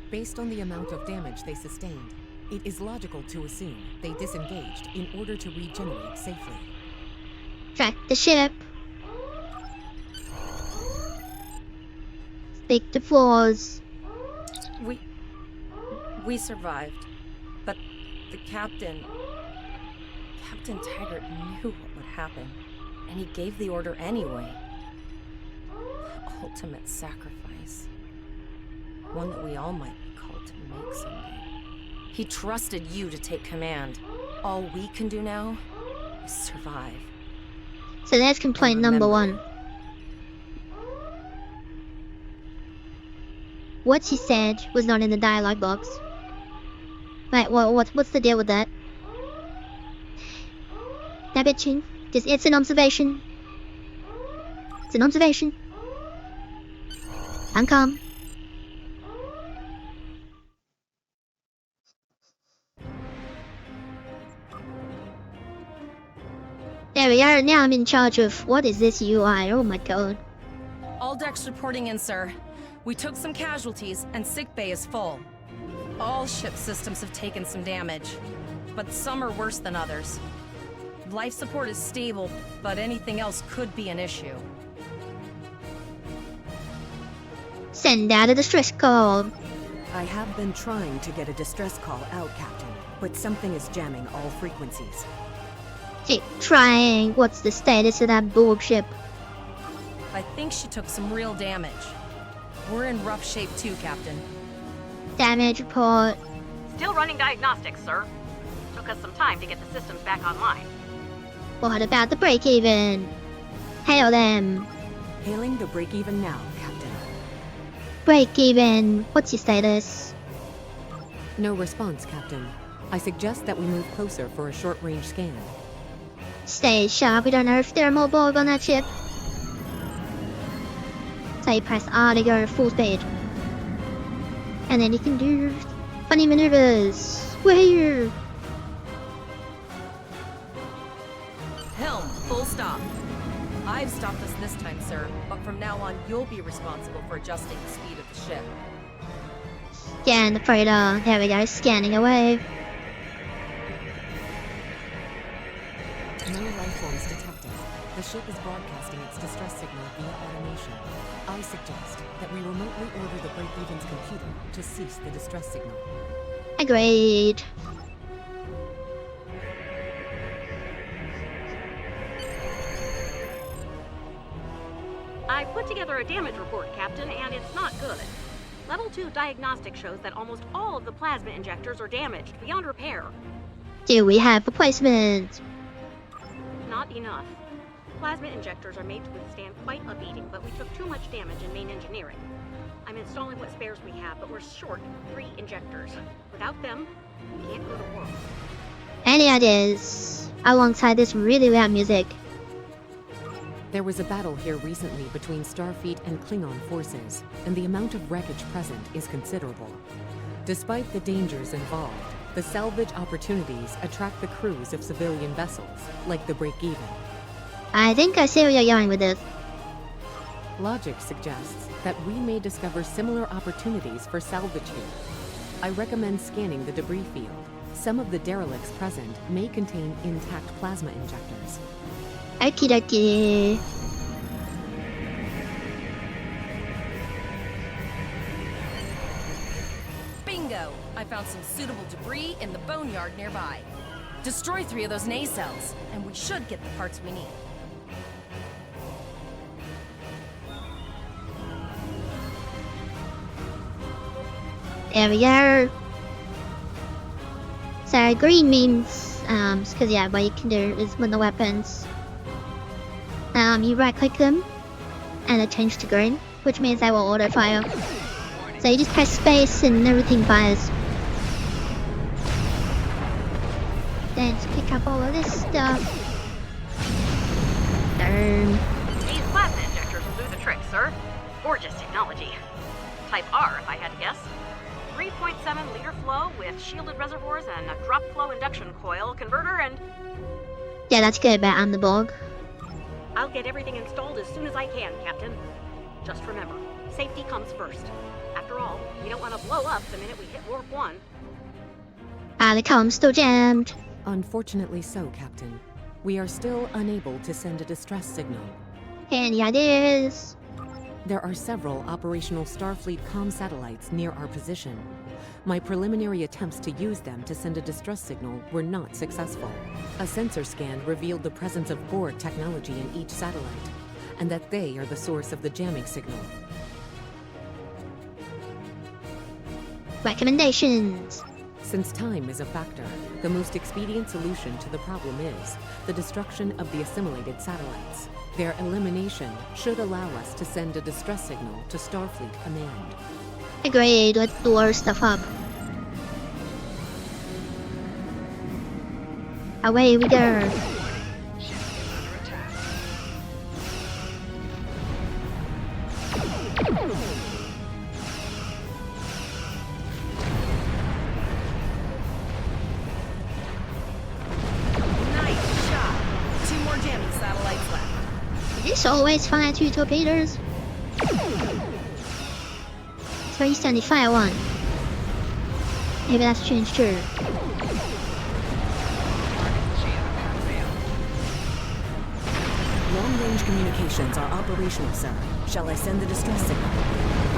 Based on the amount of damage they sustained, it is logical to assume they disengaged in order to regenerate safely. Track the ship. Stick to floors. We survived. But the Captain Taggart knew what would happen. And he gave the order anyway. The ultimate sacrifice. One that we all might be called to make someday. He trusted you to take command. All we can do now is survive. So that's complaint number one. What she said was not in the dialogue box. Right, what's the deal with that? That bitchin'. Just, it's an observation. It's an observation. I'm calm. There we are. Now I'm in charge of what is this UI? Oh my god. All decks reporting in, sir. We took some casualties and sickbay is full. All ship systems have taken some damage, but some are worse than others. Life support is stable, but anything else could be an issue. Send out a distress call. I have been trying to get a distress call out, Captain, but something is jamming all frequencies. Keep trying. What's the status of that Borg ship? I think she took some real damage. We're in rough shape too, Captain. Damage report. Still running diagnostics, sir. Took us some time to get the systems back online. What about the break-even? Hail them. Hailing the break-even now, Captain. Break-even. What's your status? No response, Captain. I suggest that we move closer for a short-range scan. Stay sharp. We don't know if there are more Borg on that ship. So you press R to go full speed. And then you can do funny maneuvers. Woohoo! Helm, full stop. I've stopped us this time, sir, but from now on you'll be responsible for adjusting the speed of the ship. Scan the freighter. There we go, scanning away. No life forms detected. The ship is broadcasting its distress signal via automation. I suggest that we remotely order the break-even's computer to cease the distress signal. Agreed. I put together a damage report, Captain, and it's not good. Level 2 diagnostic shows that almost all of the plasma injectors are damaged beyond repair. Do we have replacements? Not enough. Plasma injectors are made to withstand quite a beating, but we took too much damage in main engineering. I'm installing what spares we have, but we're short 3 injectors. Without them, we can't go to war. Any ideas? Alongside this really loud music. There was a battle here recently between Starfleet and Klingon forces, and the amount of wreckage present is considerable. Despite the dangers involved, the salvage opportunities attract the crews of civilian vessels, like the Break-Even. I think I see where you're going with this. Logic suggests that we may discover similar opportunities for salvage here. I recommend scanning the debris field. Some of the derelicts present may contain intact plasma injectors. Okie dokie. Bingo! I found some suitable debris in the boneyard nearby. Destroy 3 of those nacelles, and we should get the parts we need. There we go. So green means, because yeah, what you can do is when the weapons, you right click them, and they change to green, which means they will auto fire. So you just press space and everything fires. Then just pick up all of this stuff. Damn. These plasma injectors will do the trick, sir. Gorgeous technology. Type R, if I had to guess. 3.7 liter flow with shielded reservoirs and a drop flow induction coil converter, and Yeah, that's good, but I'm the Borg. I'll get everything installed as soon as I can, Captain. Just remember, safety comes first. After all, we don't want to blow up the minute we hit Warp 1. The comms still jammed. Unfortunately so, Captain. We are still unable to send a distress signal. Any ideas? There are several operational Starfleet comm satellites near our position. My preliminary attempts to use them to send a distress signal were not successful. A sensor scan revealed the presence of Borg technology in each satellite, and that they are the source of the jamming signal. Recommendations. Since time is a factor, the most expedient solution to the problem is the destruction of the assimilated satellites. Their elimination should allow us to send a distress signal to Starfleet Command. Agreed, let's do our stuff up. Away we go. Nice shot. 2 more jamming satellites left. This always fire 2 torpedoes. So he's sending fire 1. Maybe that's changed too. Long-range communications are operational, sir. Shall I send the distress signal?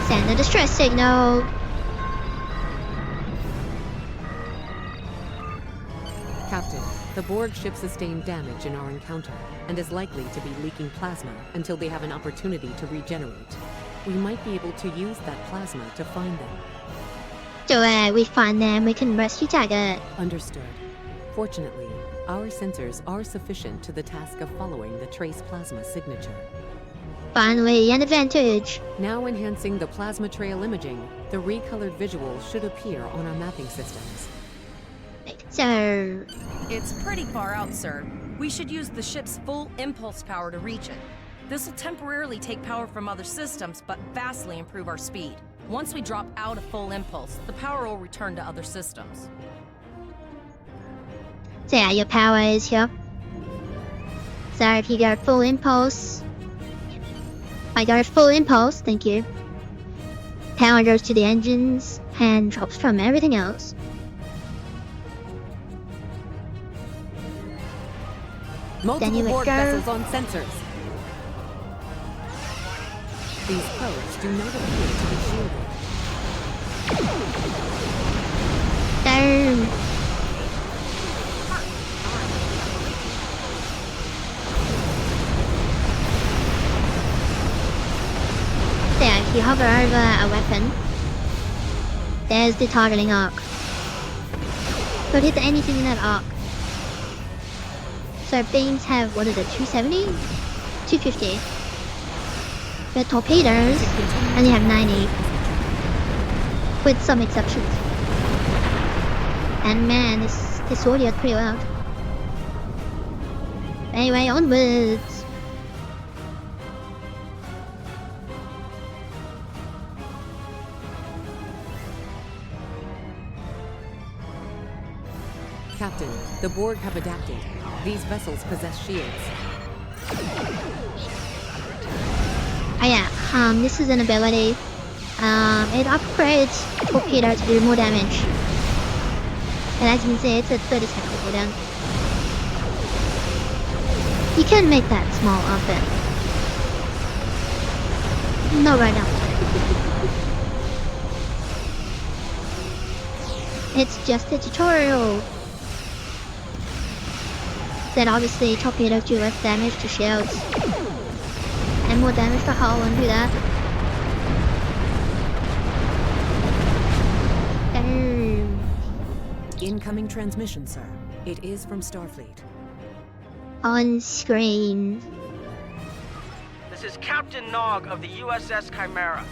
Send the distress signal. Captain, the Borg ship sustained damage in our encounter and is likely to be leaking plasma until they have an opportunity to regenerate. We might be able to use that plasma to find them. So we find them, we can rescue Taggart. Understood. Fortunately, our sensors are sufficient to the task of following the trace plasma signature. Finally, an advantage. Now enhancing the plasma trail imaging, the recolored visuals should appear on our mapping systems. So, It's pretty far out, sir. We should use the ship's full impulse power to reach it. This will temporarily take power from other systems, but vastly improve our speed. Once we drop out of full impulse, the power will return to other systems. so yeah, your power is here. So if you got full impulse. I got full impulse, thank you. Power goes to the engines and drops from everything else. Multiple you let Borg go. vessels on sensors. These probes do not appear to be shielded. Damn. There, if you hover over a weapon, there's the targeting arc. Don't hit anything in that arc. So beams have, what is it, 270? 250. But torpedoes only have 90. With some exceptions. And man, this audio is pretty loud. Anyway, onwards. Captain, the Borg have adapted. These vessels possess shields. Oh yeah, this is an ability. It upgrades torpedo to do more damage. And as you can see, it's a 30-second cooldown. You can make that small of it. No, right now. It's just a tutorial. Then obviously torpedoes do less damage to shields. And more damage to hull and do that. Incoming transmission, sir. It is from Starfleet. On screen. This is Captain Nog of the USS Chimera.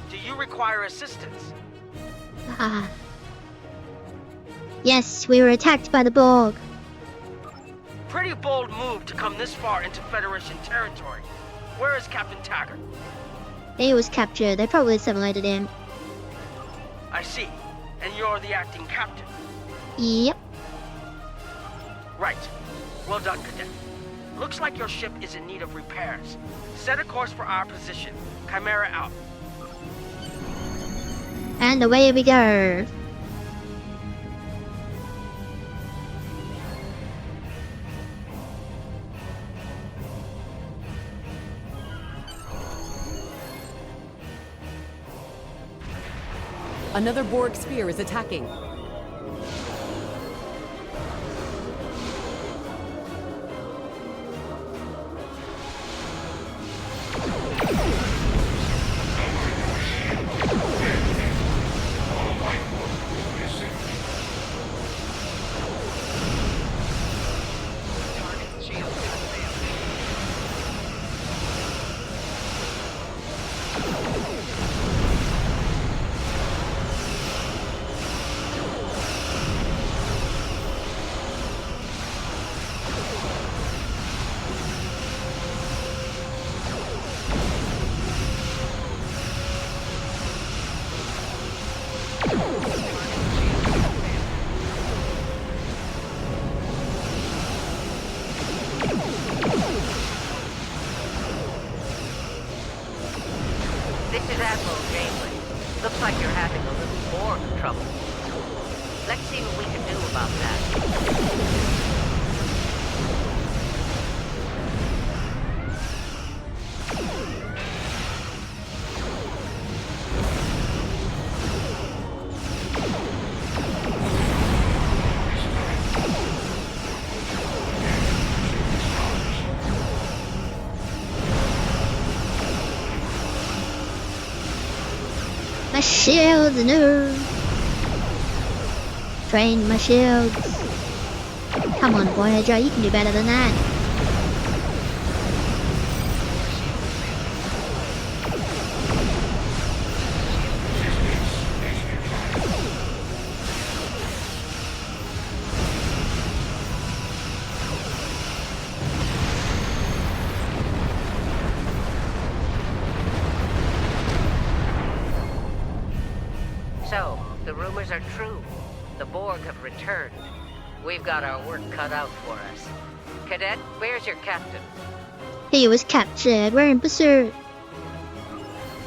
Do you require assistance? Yes, we were attacked by the Borg. pretty bold move to come this far into Federation territory. Where is Captain Taggart? He was captured. They probably assimilated him. I see. And you're the acting captain? Yep. Right. Well done, Cadet. Looks like your ship is in need of repairs. Set a course for our position. Chimera out. And away we go. Another Borg sphere is attacking. This is Admiral Janeway. Looks like you're having a little Borg trouble. Let's see what we can do about that. My shields, no! Train my shields. Come on, Voyager, you can do better than that. So, the rumors are true. The Borg have returned. We've got our work cut out for us. Cadet, where's your captain? He was captured. We're in pursuit.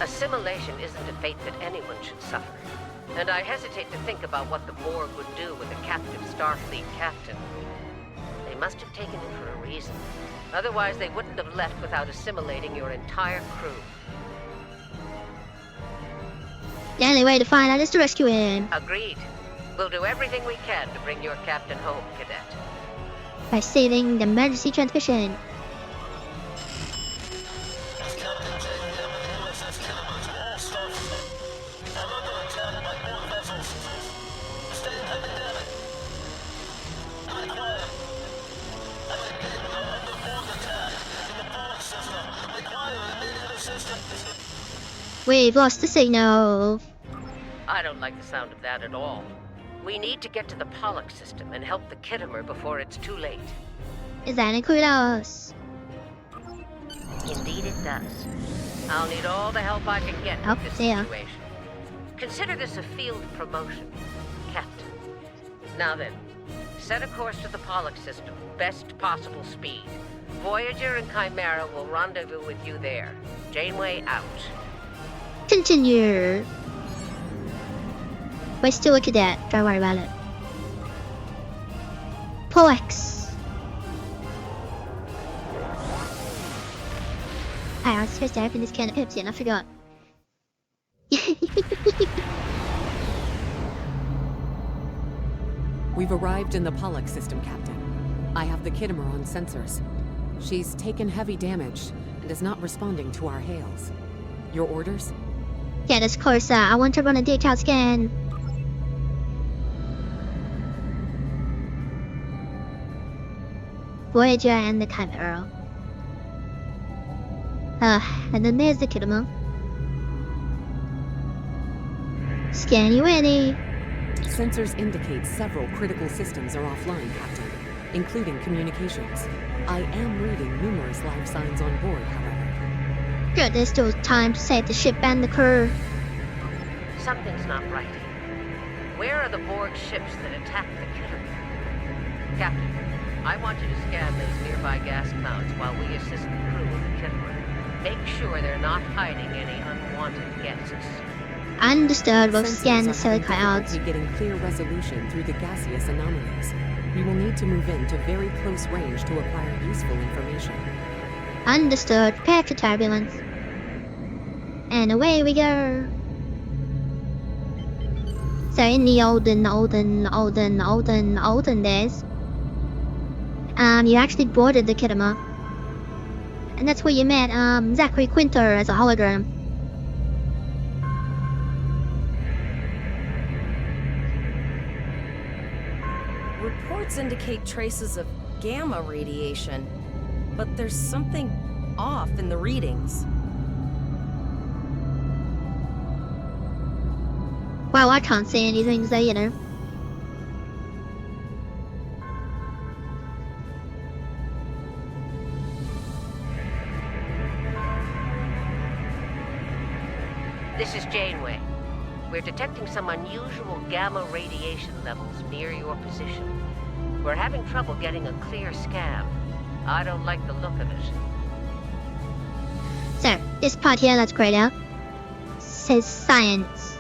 Assimilation isn't a fate that anyone should suffer. And I hesitate to think about what the Borg would do with a captive Starfleet captain. They must have taken him for a reason. Otherwise, they wouldn't have left without assimilating your entire crew. The only way to find out is to rescue him. Agreed. We'll do everything we can to bring your captain home, Cadet. By saving the emergency transmission. We've lost the signal. I don't like the sound of that at all. We need to get to the Pollux system and help the Khitomer before it's too late. Does that include us? Indeed it does. I'll need all the help I can get with this situation. Consider this a field promotion, Captain. Now then, set a course to the Pollux system, best possible speed. Voyager and Chimera will rendezvous with you there. Janeway out. Continue. We're still a cadet, don't worry about it. Pollux. I was supposed to open this can of Pepsi and I forgot. We've arrived in the Pollux system, Captain. I have the Khitomer on sensors. She's taken heavy damage and is not responding to our hails. Your orders? Get us closer. I want to run a detailed scan. Voyager and the Chimera. And then there's the Khitomer. Scan you any. Sensors indicate several critical systems are offline, Captain. including communications. I am reading numerous life signs on board, however. Good, there's still time to save the ship and the crew. Something's not right here. Where are the Borg ships that attacked the Kittimer? Captain, I want you to scan those nearby gas clouds while we assist the crew of the Kittimer. Make sure they're not hiding any unwanted guests. Understood, we'll Sensors scan the are solar having clouds. difficulty getting clear resolution through the gaseous anomalies. We will need to move into very close range to acquire useful information. Understood, prepare for turbulence. And away we go. So in the olden days, you actually boarded the Kittimer. And that's where you met Zachary Quinto as a hologram. Reports indicate traces of gamma radiation, but there's something off in the readings. Well, I can't see anything, so you know. This is Janeway. We're detecting some unusual gamma radiation levels near your position. We're having trouble getting a clear scan. I don't like the look of it. So, this part here, let's grayed out, says science.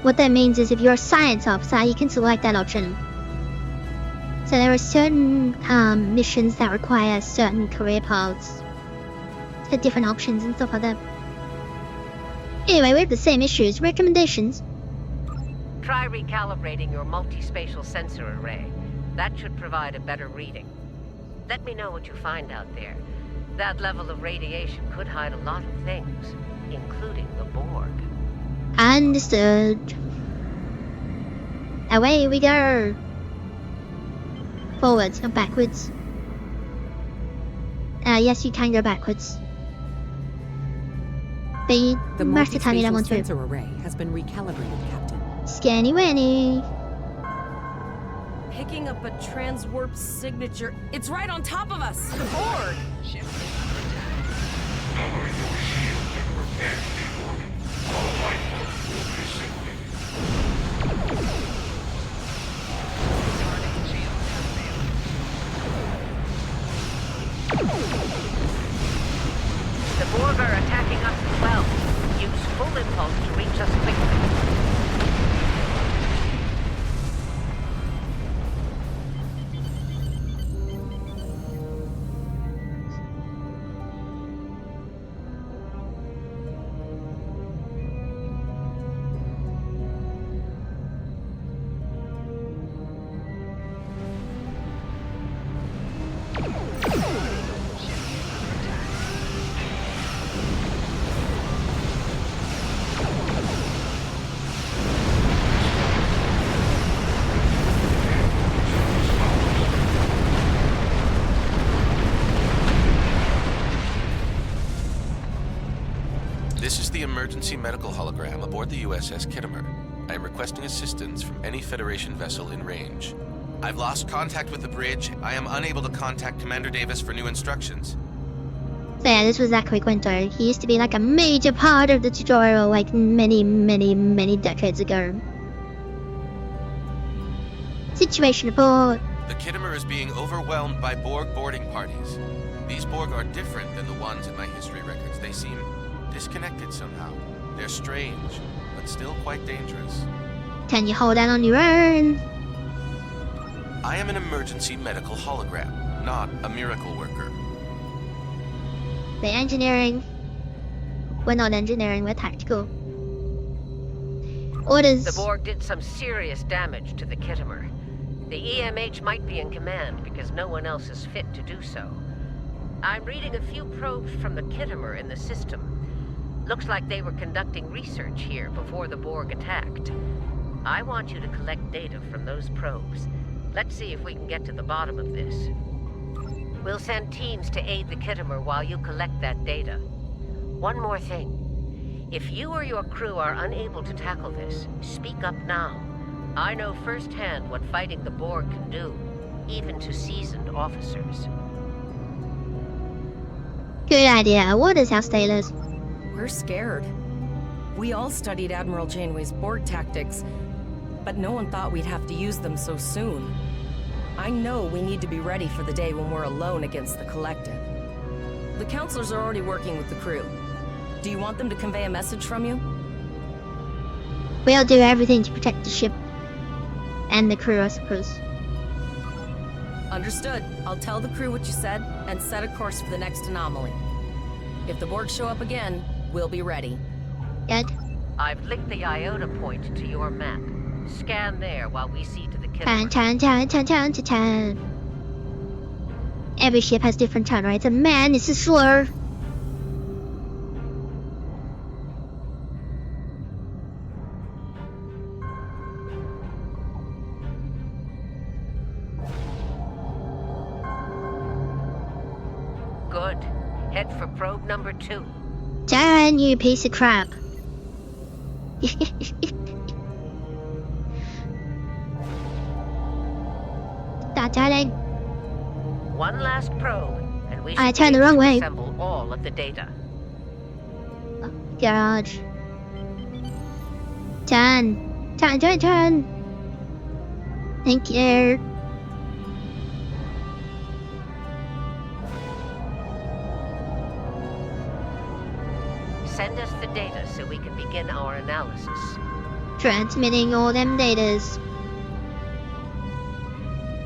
What that means is if you're a science officer, you can select that option. So there are certain missions that require certain career paths. So different options and stuff like that. Anyway, we have the same issues. Recommendations? Try recalibrating your multispatial sensor array. That should provide a better reading. Let me know what you find out there. That level of radiation could hide a lot of things, including the Borg. Understood. Away we go. Forwards, not backwards. Yes, you can go backwards. The Master Tiny multispatial want to. sensor array has been recalibrated, Captain. Scanny Wanny. Picking up a transwarp signature. It's right on top of us! The Borg! Ship The Borg are attacking us as well. Use full impulse to reach us quickly. This is the emergency medical hologram aboard the USS Kittimer. I am requesting assistance from any Federation vessel in range. I've lost contact with the bridge. I am unable to contact Commander Davis for new instructions. So yeah, this was Zachary Quinto. He used to be like a major part of the tutorial like many decades ago. Situation report. The Kittimer is being overwhelmed by Borg boarding parties. These Borg are different than the ones in my history records. They seem disconnected somehow. They're strange, but still quite dangerous. Can you hold that on your own? I am an emergency medical hologram, not a miracle worker. The engineering. We're not engineering, we're tactical. Orders. The Borg did some serious damage to the Kittimer. The EMH might be in command because no one else is fit to do so. I'm reading a few probes from the Kittimer in the system. Looks like they were conducting research here before the Borg attacked. I want you to collect data from those probes. Let's see if we can get to the bottom of this. We'll send teams to aid the Kittimer while you collect that data. One more thing. If you or your crew are unable to tackle this, speak up now. I know firsthand what fighting the Borg can do. even to seasoned officers. Good idea. What is our status? We're scared. We all studied Admiral Janeway's Borg tactics, but no one thought we'd have to use them so soon. I know we need to be ready for the day when we're alone against the Collective. The counselors are already working with the crew. Do you want them to convey a message from you? We'll do everything to protect the ship. And the crew, I suppose. Understood. I'll tell the crew what you said, and set a course for the next anomaly. If the Borg show up again, we'll be ready. Good. I've linked the Iota point to your map. Scan there while we see to the killer. Turn. Every ship has different turn rates, and man, this is slow. Good. Head for probe number 2. Darn, you piece of crap. Start turning. One last probe, and we should I turned the wrong way. assemble all of the data. Garage. Turn. Thank you. Send us the data so we can begin our analysis. Transmitting all them datas.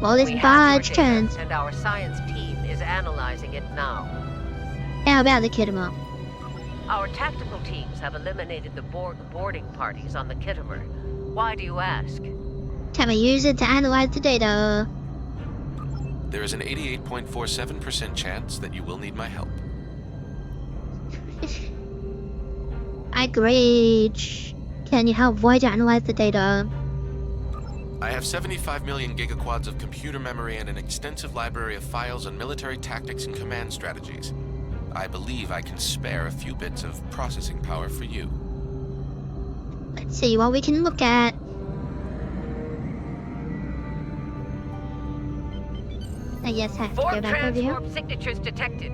Well, this We have barge your data, turns. and our science team is analyzing it now. How about the Kittimer? Our tactical teams have eliminated the Borg boarding parties on the Kittimer. Why do you ask? Can I use it to analyze the data? There is an 88.47% chance that you will need my help. I agreed. Can you help Voyager analyze the data? I have 75 million gigaquads of computer memory and an extensive library of files on military tactics and command strategies. I believe I can spare a few bits of processing power for you. Let's see what we can look at. I guess I have to Four go back over here. transwarp signatures detected.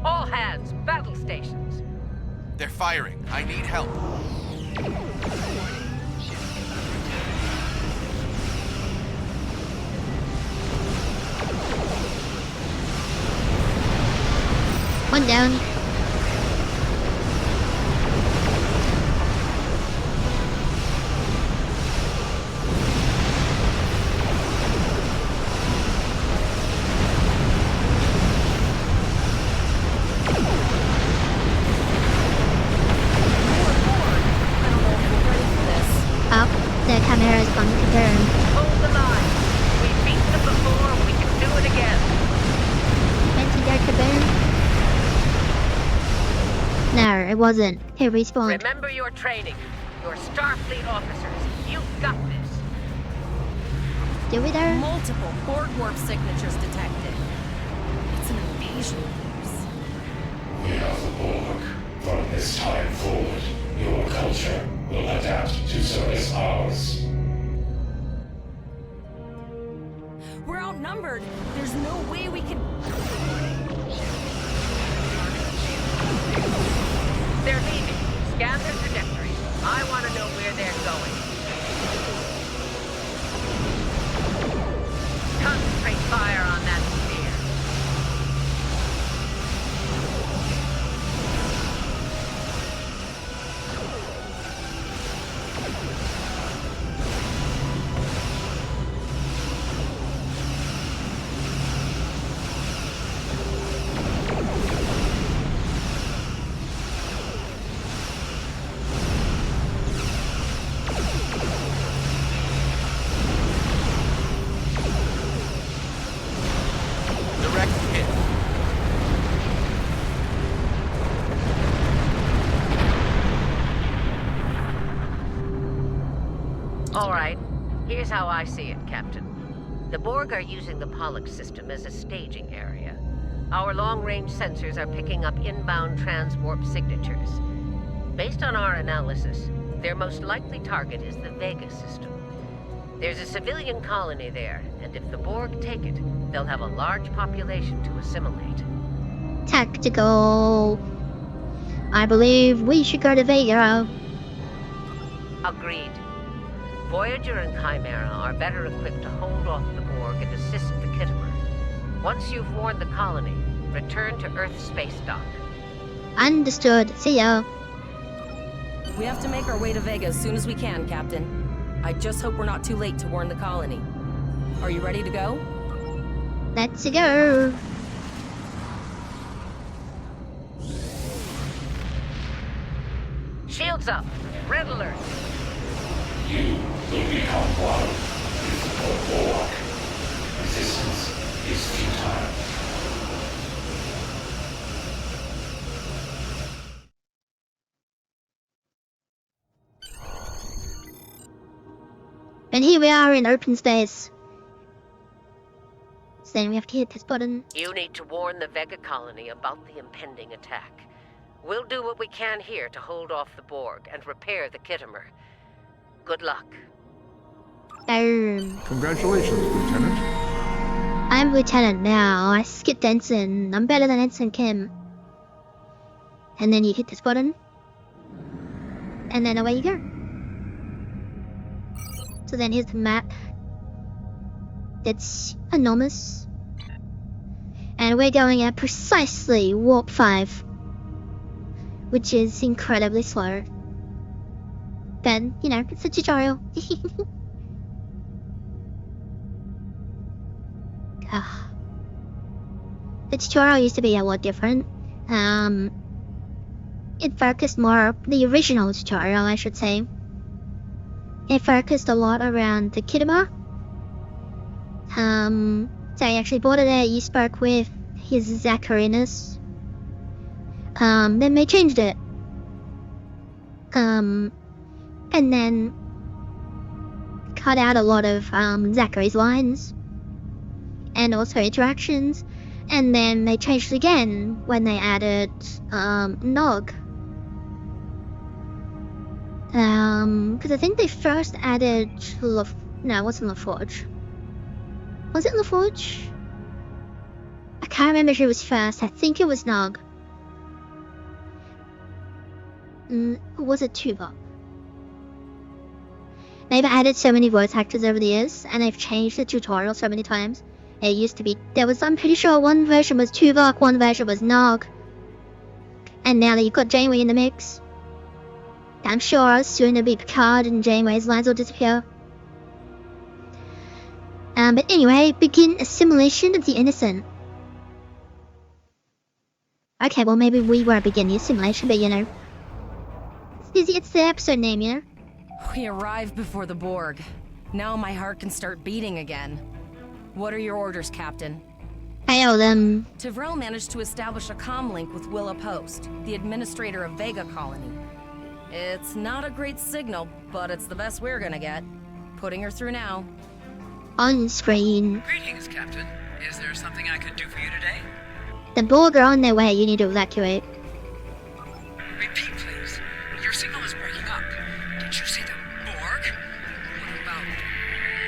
All hands, battle stations. They're firing. I need help. One down. Up. The camera is going to turn. Hold the line. We've beaten them before, we can do it again. No, it wasn't. He respawned. Remember your training. You're Starfleet officers. You've got this. Do we there? Multiple Borg warp signatures detected. It's an invasion force. We are the Borg. From this time forward, your culture will adapt to service ours. We're outnumbered. There's no way we can... They're leaving. Scan their trajectories. I want to know where they're going. Concentrate fire on that sphere. All right. Here's how I see it, Captain. The Borg are using the Pollux system as a staging area. Our long-range sensors are picking up inbound transwarp signatures. Based on our analysis, their most likely target is the Vega system. There's a civilian colony there, and if the Borg take it, they'll have a large population to assimilate. Tactical. I believe we should go to Vega. Agreed. Voyager and Chimera are better equipped to hold off the Borg and assist the Khitomer. Once you've warned the colony, return to Earth space dock. Understood. See ya. We have to make our way to Vega as soon as we can, Captain. I just hope we're not too late to warn the colony. Are you ready to go? Let's go. Shields up. Red alert. You will become one with the Borg. Resistance is futile. And here we are in open space. So then we have to hit this button. You need to warn the Vega colony about the impending attack. We'll do what we can here to hold off the Borg and repair the Khitomer. Good luck. Boom. Congratulations, Lieutenant. I'm Lieutenant now. I skipped Ensign. I'm better than Ensign Kim. And then you hit this button. And then away you go. So then here's the map. It's enormous. And we're going at precisely warp 5. Which is incredibly slow. But, you know, it's a tutorial. The tutorial used to be a lot different. It focused more, the original tutorial I should say. It focused a lot around the Khitomer. So I actually bought it out, you spoke with his Zacharinus. Then they changed it. And then cut out a lot of Zachary's lines. And also interactions. And then they changed it again when they added Nog. Because I think they first added no, it wasn't LaForge. Was it LaForge? I can't remember who was first. I think it was Nog. Or was it Tuvok? They've added so many voice actors over the years, and they've changed the tutorial so many times. It used to be, I'm pretty sure one version was Tuvok, one version was Nog. And now that you've got Janeway in the mix, I'm sure soon it'll be Picard and Janeway's lines will disappear. But anyway, begin assimilation of the innocent. Okay, well maybe we won't begin the assimilation, but you know. It's the episode name, you know? We arrived before the Borg. Now my heart can start beating again. What are your orders, Captain? Hail them. Tivrel managed to establish a comm link with Willa Post, the administrator of Vega Colony. It's not a great signal, but it's the best we're gonna get. Putting her through now. On screen. Greetings, Captain. Is there something I can do for you today? The Borg are on their way. You need to evacuate. Repeat, please. Your signal is breaking up. Did you say the Borg? What about...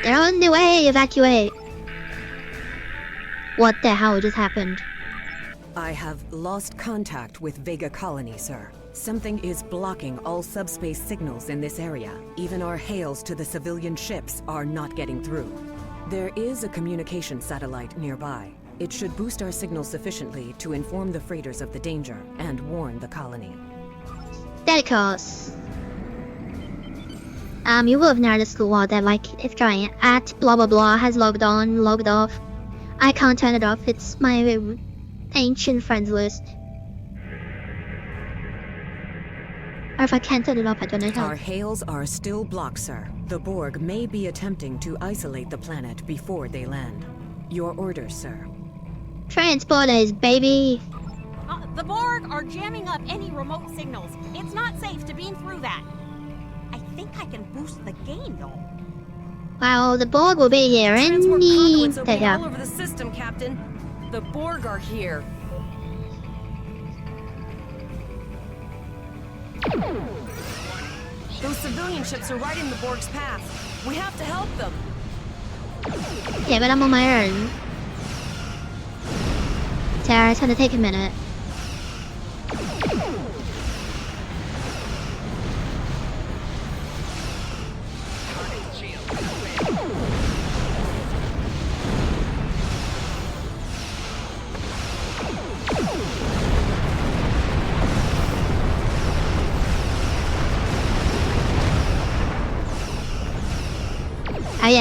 They're on their way. Evacuate. What the hell just happened? I have lost contact with Vega Colony, sir. Something is blocking all subspace signals in this area. Even our hails to the civilian ships are not getting through. There is a communication satellite nearby. It should boost our signal sufficiently to inform the freighters of the danger and warn the colony. Dedicos. You will have noticed a lot that, like, if trying at blah blah blah has logged on, logged off. I can't turn it off. It's my ancient friends list. Or if I can't turn it off, I don't know how. Our hails are still blocked, sir. The Borg may be attempting to isolate the planet before they land. Your orders, sir. Transporters, baby! The Borg are jamming up any remote signals. It's not safe to beam through that. I think I can boost the gain, though. Well, the Borg will be here any day. All over the system, Captain. The Borg are here. Those civilian ships are right in the Borg's path. We have to help them. เสียเวลามองไม่人 Sarah, it's gonna take a minute.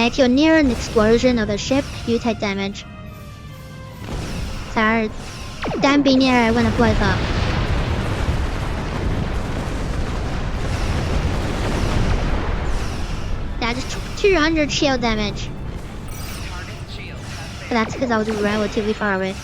If you're near an explosion of a ship, you take damage. Sarah, don't be near it when it blows up. That just took 200 shield damage. But that's because I was relatively far away.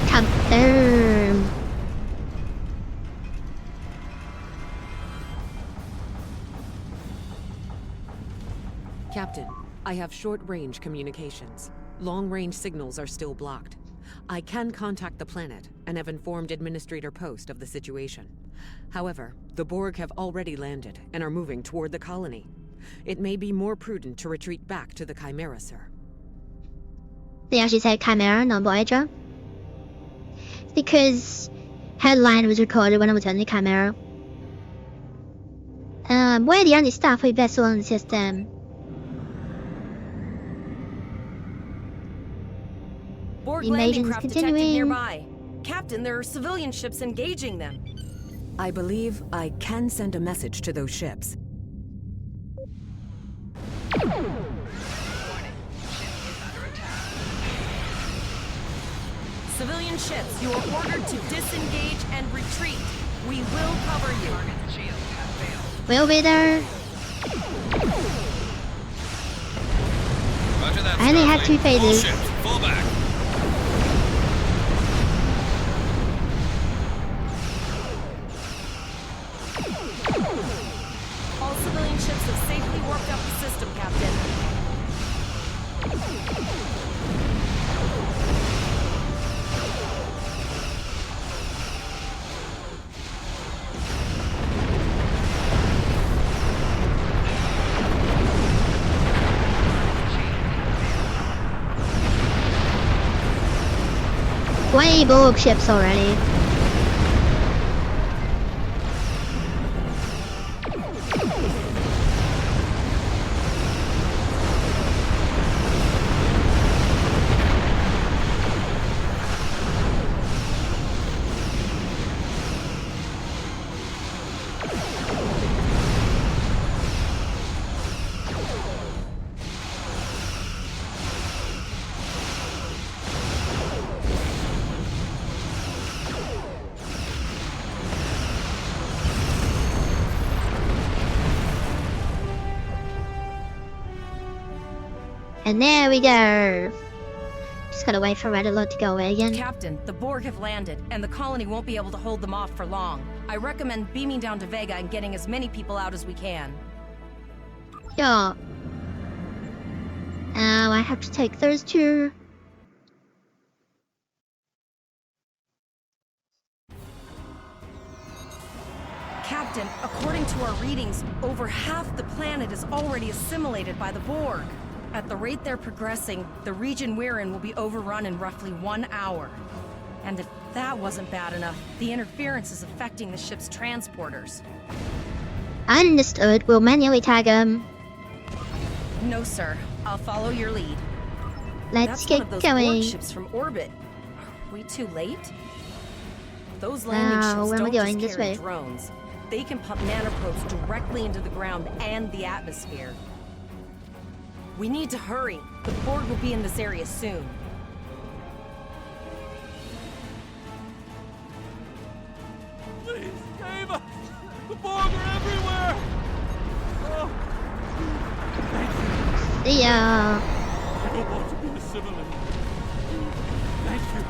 Confirm. Captain, I have short-range communications. Long-range signals are still blocked. I can contact the planet and have informed Administrator Post of the situation. However, the Borg have already landed and are moving toward the colony. It may be more prudent to retreat back to the Chimera, sir. They actually said Chimera, not Voyager. Because headline was recorded when I was on the Chimera. We're the only Starfleet vessel in the system. Borg The landing invasion's craft detected continuing. nearby. Captain, there are civilian ships engaging them. I believe I can send a message to those ships. Civilian ships, you are ordered to disengage and retreat. We will cover you. We'll be there. Roger that, I only have Starfleet. 2 phases. All ships, fall back. All civilian ships have safely warped up the system, Captain. Way Borg ships already. And there we go. Just gotta wait for Red Alert to go away again. Captain, the Borg have landed, and the colony won't be able to hold them off for long. I recommend beaming down to Vega and getting as many people out as we can. Yeah. I have to take those 2. Captain, according to our readings, over half the planet is already assimilated by the Borg. At the rate they're progressing, the region we're in will be overrun in roughly 1 hour. And if that wasn't bad enough, the interference is affecting the ship's transporters. Understood. We'll manually tag them. No, sir. I'll follow your lead. Let's That's one get of those going. Borg ships from orbit. Are we too late? Those landing No, ships where am I don't going? just This carry way. drones. They can pump nanoprobes directly into the ground and the atmosphere. We need to hurry. The Borg will be in this area soon. Please, save us! The Borg are everywhere! Oh. Thank you. See ya. I don't want to be assimilated. Thank you.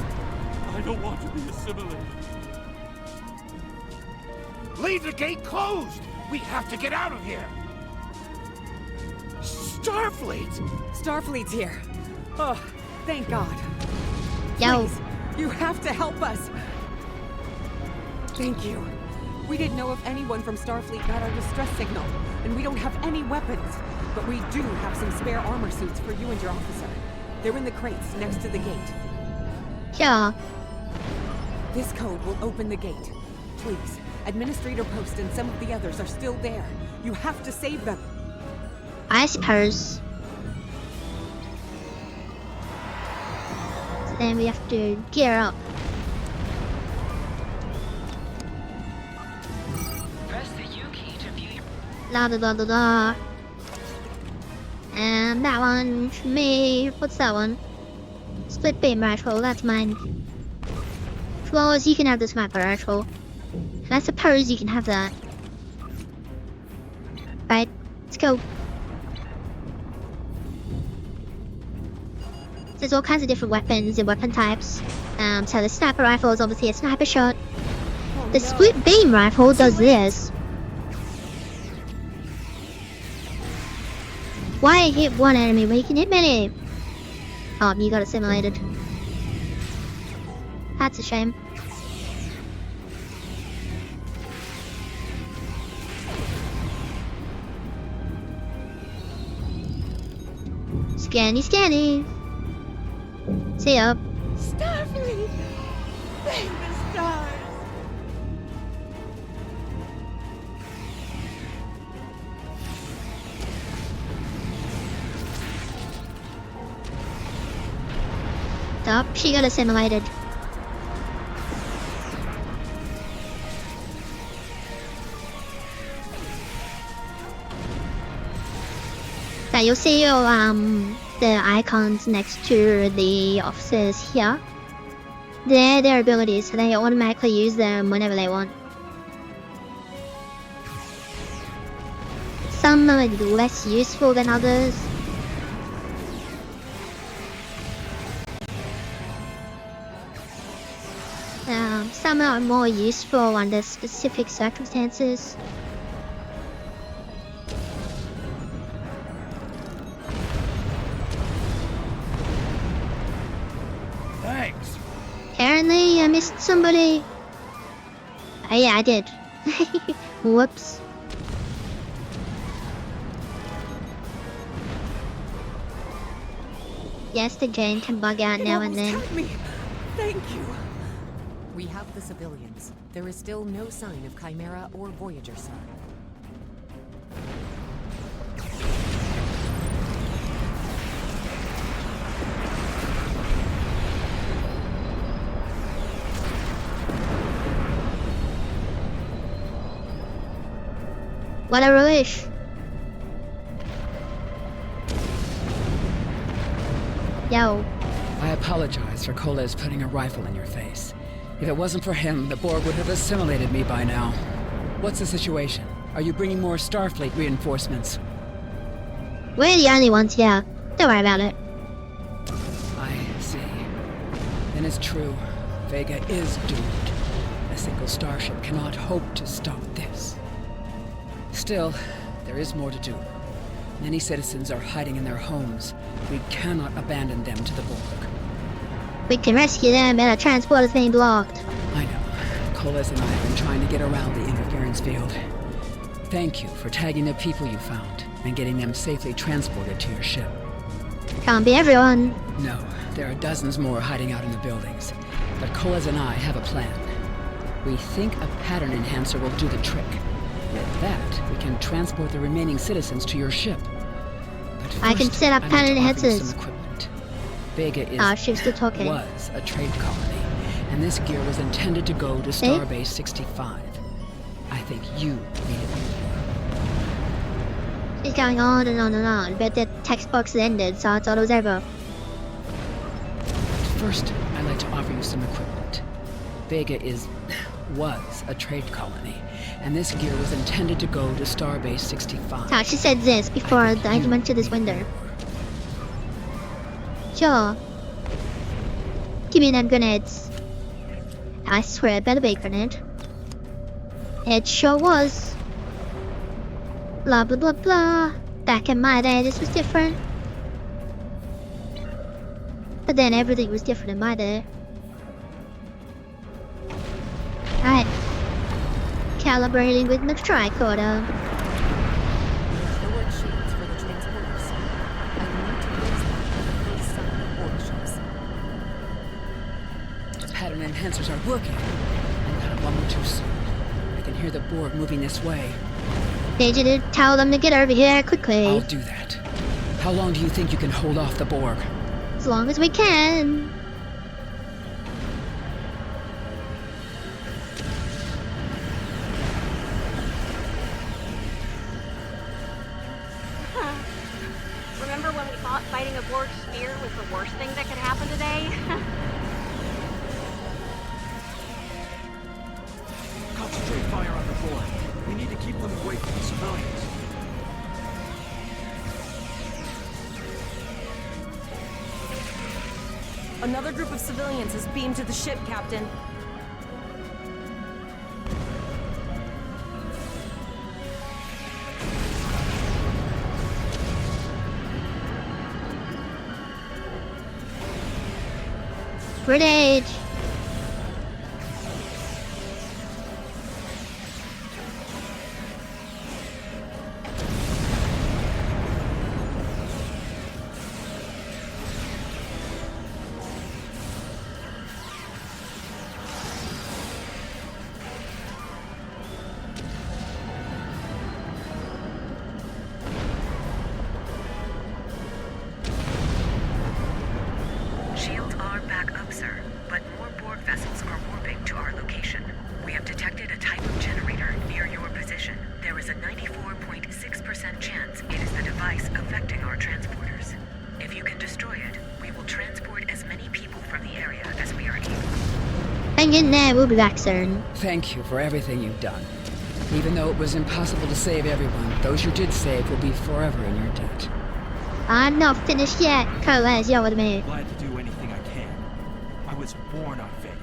I don't want to be assimilated. Leave the gate closed! We have to get out of here! Starfleet! Starfleet's here. Oh, thank God. Yo. Please, you have to help us. Thank you. We didn't know if anyone from Starfleet got our distress signal, and we don't have any weapons. But we do have some spare armor suits for you and your officer. They're in the crates next to the gate. Yeah. This code will open the gate. Please, Administrator Post and some of the others are still there. You have to save them. I suppose. So then we have to gear up. Press the U key to view your... La da da da da. And that one for me. What's that one? Split beam rifle, that's mine. Flaws, you can have the sniper rifle. And I suppose you can have that. Right, let's go. There's all kinds of different weapons and weapon types. So the sniper rifle is obviously a sniper shot. The split beam rifle does this. Why hit one enemy when you can hit many? Oh, you got assimilated. That's a shame. Scanny, scanny. See ya. Starfleet! Thank the stars! Stop, she got assimilated. Now you'll see your the icons next to the officers here. They're their abilities, so they automatically use them whenever they want. Some are less useful than others. Some are more useful under specific circumstances. Thanks. Apparently, I missed somebody. Oh yeah, I did. Whoops. Yes, the Jane can bug out now and then. Thank you. We have the civilians. There is still no sign of Chimera or Voyager, sir. What a relish. Yo. I apologize for Koles putting a rifle in your face. If it wasn't for him, the Borg would have assimilated me by now. What's the situation? Are you bringing more Starfleet reinforcements? We're the only ones, yeah. Don't worry about it. I see. Then it's true. Vega is doomed. A single starship cannot hope to stop this. Still, there is more to do. Many citizens are hiding in their homes. We cannot abandon them to the Borg. We can rescue them, but our transport is being blocked. I know. Koles and I have been trying to get around the interference field. Thank you for tagging the people you found and getting them safely transported to your ship. Can't be everyone. No, there are dozens more hiding out in the buildings. But Koles and I have a plan. We think a pattern enhancer will do the trick. With that, we can transport the remaining citizens to your ship. But first, I can set up pattern enhancers. Vega is, she's still talking. Was a trade colony, and this gear was intended to go to Starbase 65. I think you needed me more. It's going on and on and on, but the text box ended, so I thought it was over. First, I'd like to offer you some equipment. Vega was a trade colony, and this gear was intended to go to Starbase 65. So she said this before I went to this window. Sure. Give me them grenades. I swear it better be a grenade. It sure was. Blah blah blah blah. Back in my day this was different. But then everything was different in my day. Alright. Calibrating with my tricorder. Lowered shields for the transporters. I need to raise them for some warships. The pattern enhancers are working. And not a moment too soon. I can hear the Borg moving this way. Need you to tell them to get over here quickly. I'll do that. How long do you think you can hold off the Borg? As long as we can. Remember when we thought fighting a Borg sphere was the worst thing that could happen today? Concentrate fire on the Borg. We need to keep them away from the civilians. Another group of civilians is beamed to the ship, Captain. Grenade! Shields are back up, sir, but more Borg vessels are warping to our location. We have detected a type of generator near your position. There is a 94.6% chance it is the device affecting our transporters. If you can destroy it, we will transport as many people from the area as we are able. Hang in there, we'll be back soon. Thank you for everything you've done. Even though it was impossible to save everyone, those you did save will be forever in your debt. I'm not finished yet. Carla's yell with me. Glad to do anything I can. I was born on Vega.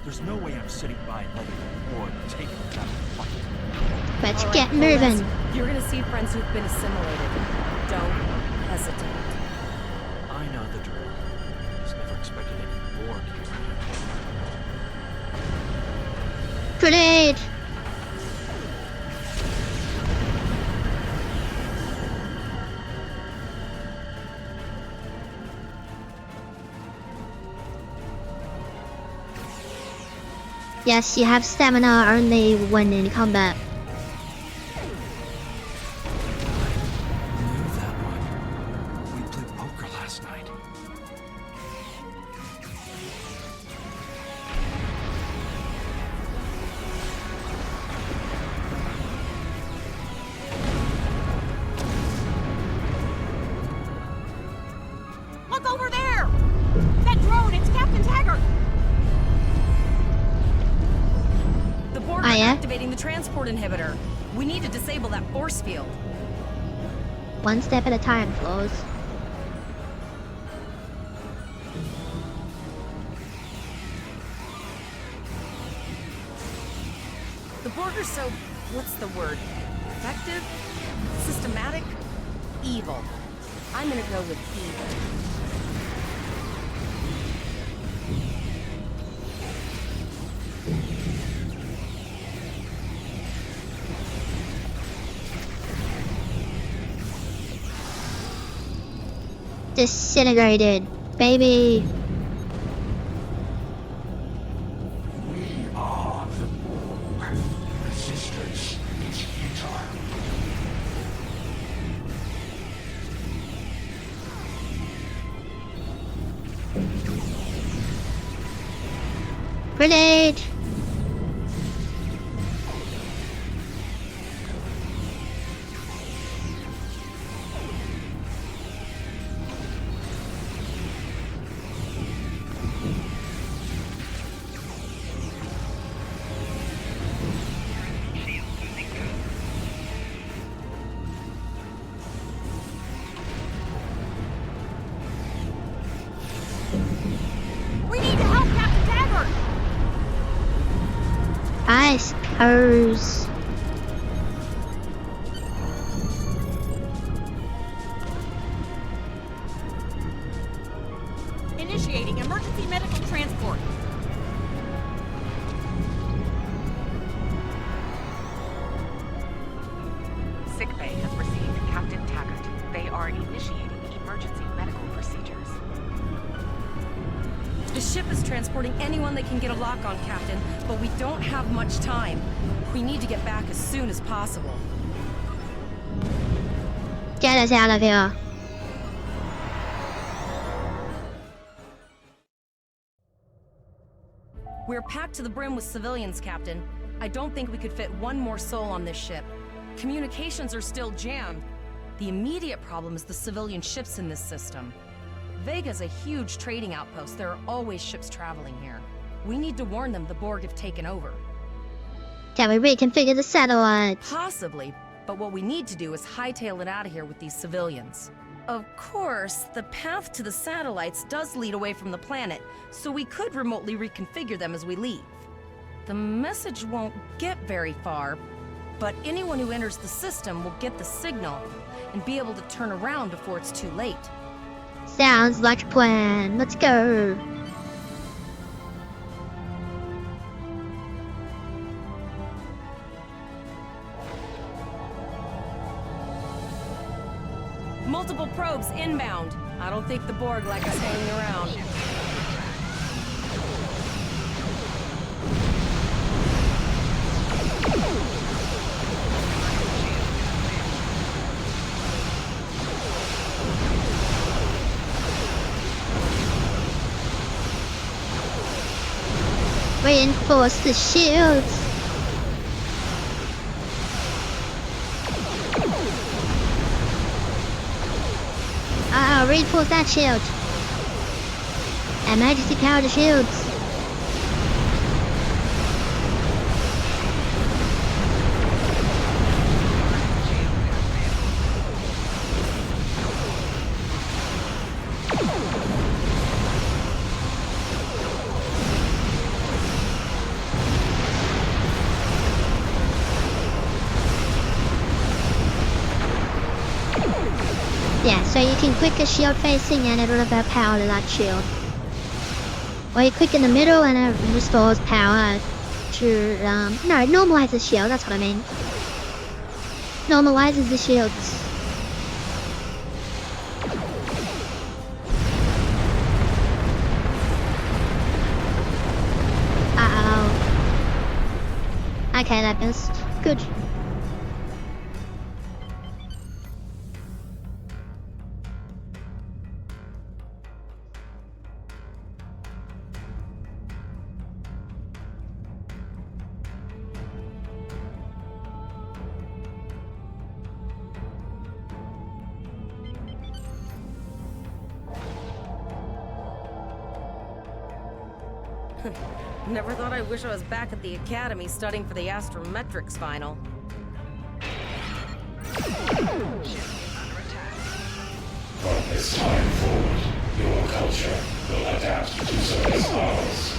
There's no way I'm sitting by and letting the Borg take it without a fight. Let's All get right, moving. Perez, you're gonna see friends who've been assimilated. Don't hesitate. I know the drill. Just never expected any Borg using it. Grenade! Yes, you have stamina only when in combat. Knew that one. We played poker last night. Look over there! That drone, it's Captain Taggart! The Borg are activating the transport inhibitor. We need to disable that force field. One step at a time, Flows. The Borg are so, what's the word? Effective? Systematic? Evil. I'm gonna go with evil. Disintegrated, baby. We are the Borg. Resistance is futile. Grenade! hers. Initiating emergency medical transport. Sickbay has received Captain Taggart. They are initiating emergency medical procedures. The ship is transporting anyone they can get a lock on, Captain, but we don't have much time. We need to get back as soon as possible. Get us out of here. We're packed to the brim with civilians, Captain. I don't think we could fit one more soul on this ship. Communications are still jammed. The immediate problem is the civilian ships in this system. Vega's a huge trading outpost. There are always ships traveling here. We need to warn them the Borg have taken over. Can we reconfigure the satellite? Possibly, but what we need to do is hightail it out of here with these civilians. Of course, the path to the satellites does lead away from the planet, so we could remotely reconfigure them as we leave. The message won't get very far, but anyone who enters the system will get the signal and be able to turn around before it's too late. Sounds like a plan. Let's go. Multiple probes inbound. I don't think the Borg like us hanging around. Reinforce the shields. Reinforce that shield. Emergency power to shields. Yeah, so you can click a shield facing and it'll revert power to that shield. Or you click in the middle and it restores power to, no, it normalizes the shield, that's what I mean. Normalizes the shields. Uh-oh. Okay, that missed. Good. Never thought I wish I was back at the academy studying for the astrometrics final. From this time forward, your culture will adapt to service ours.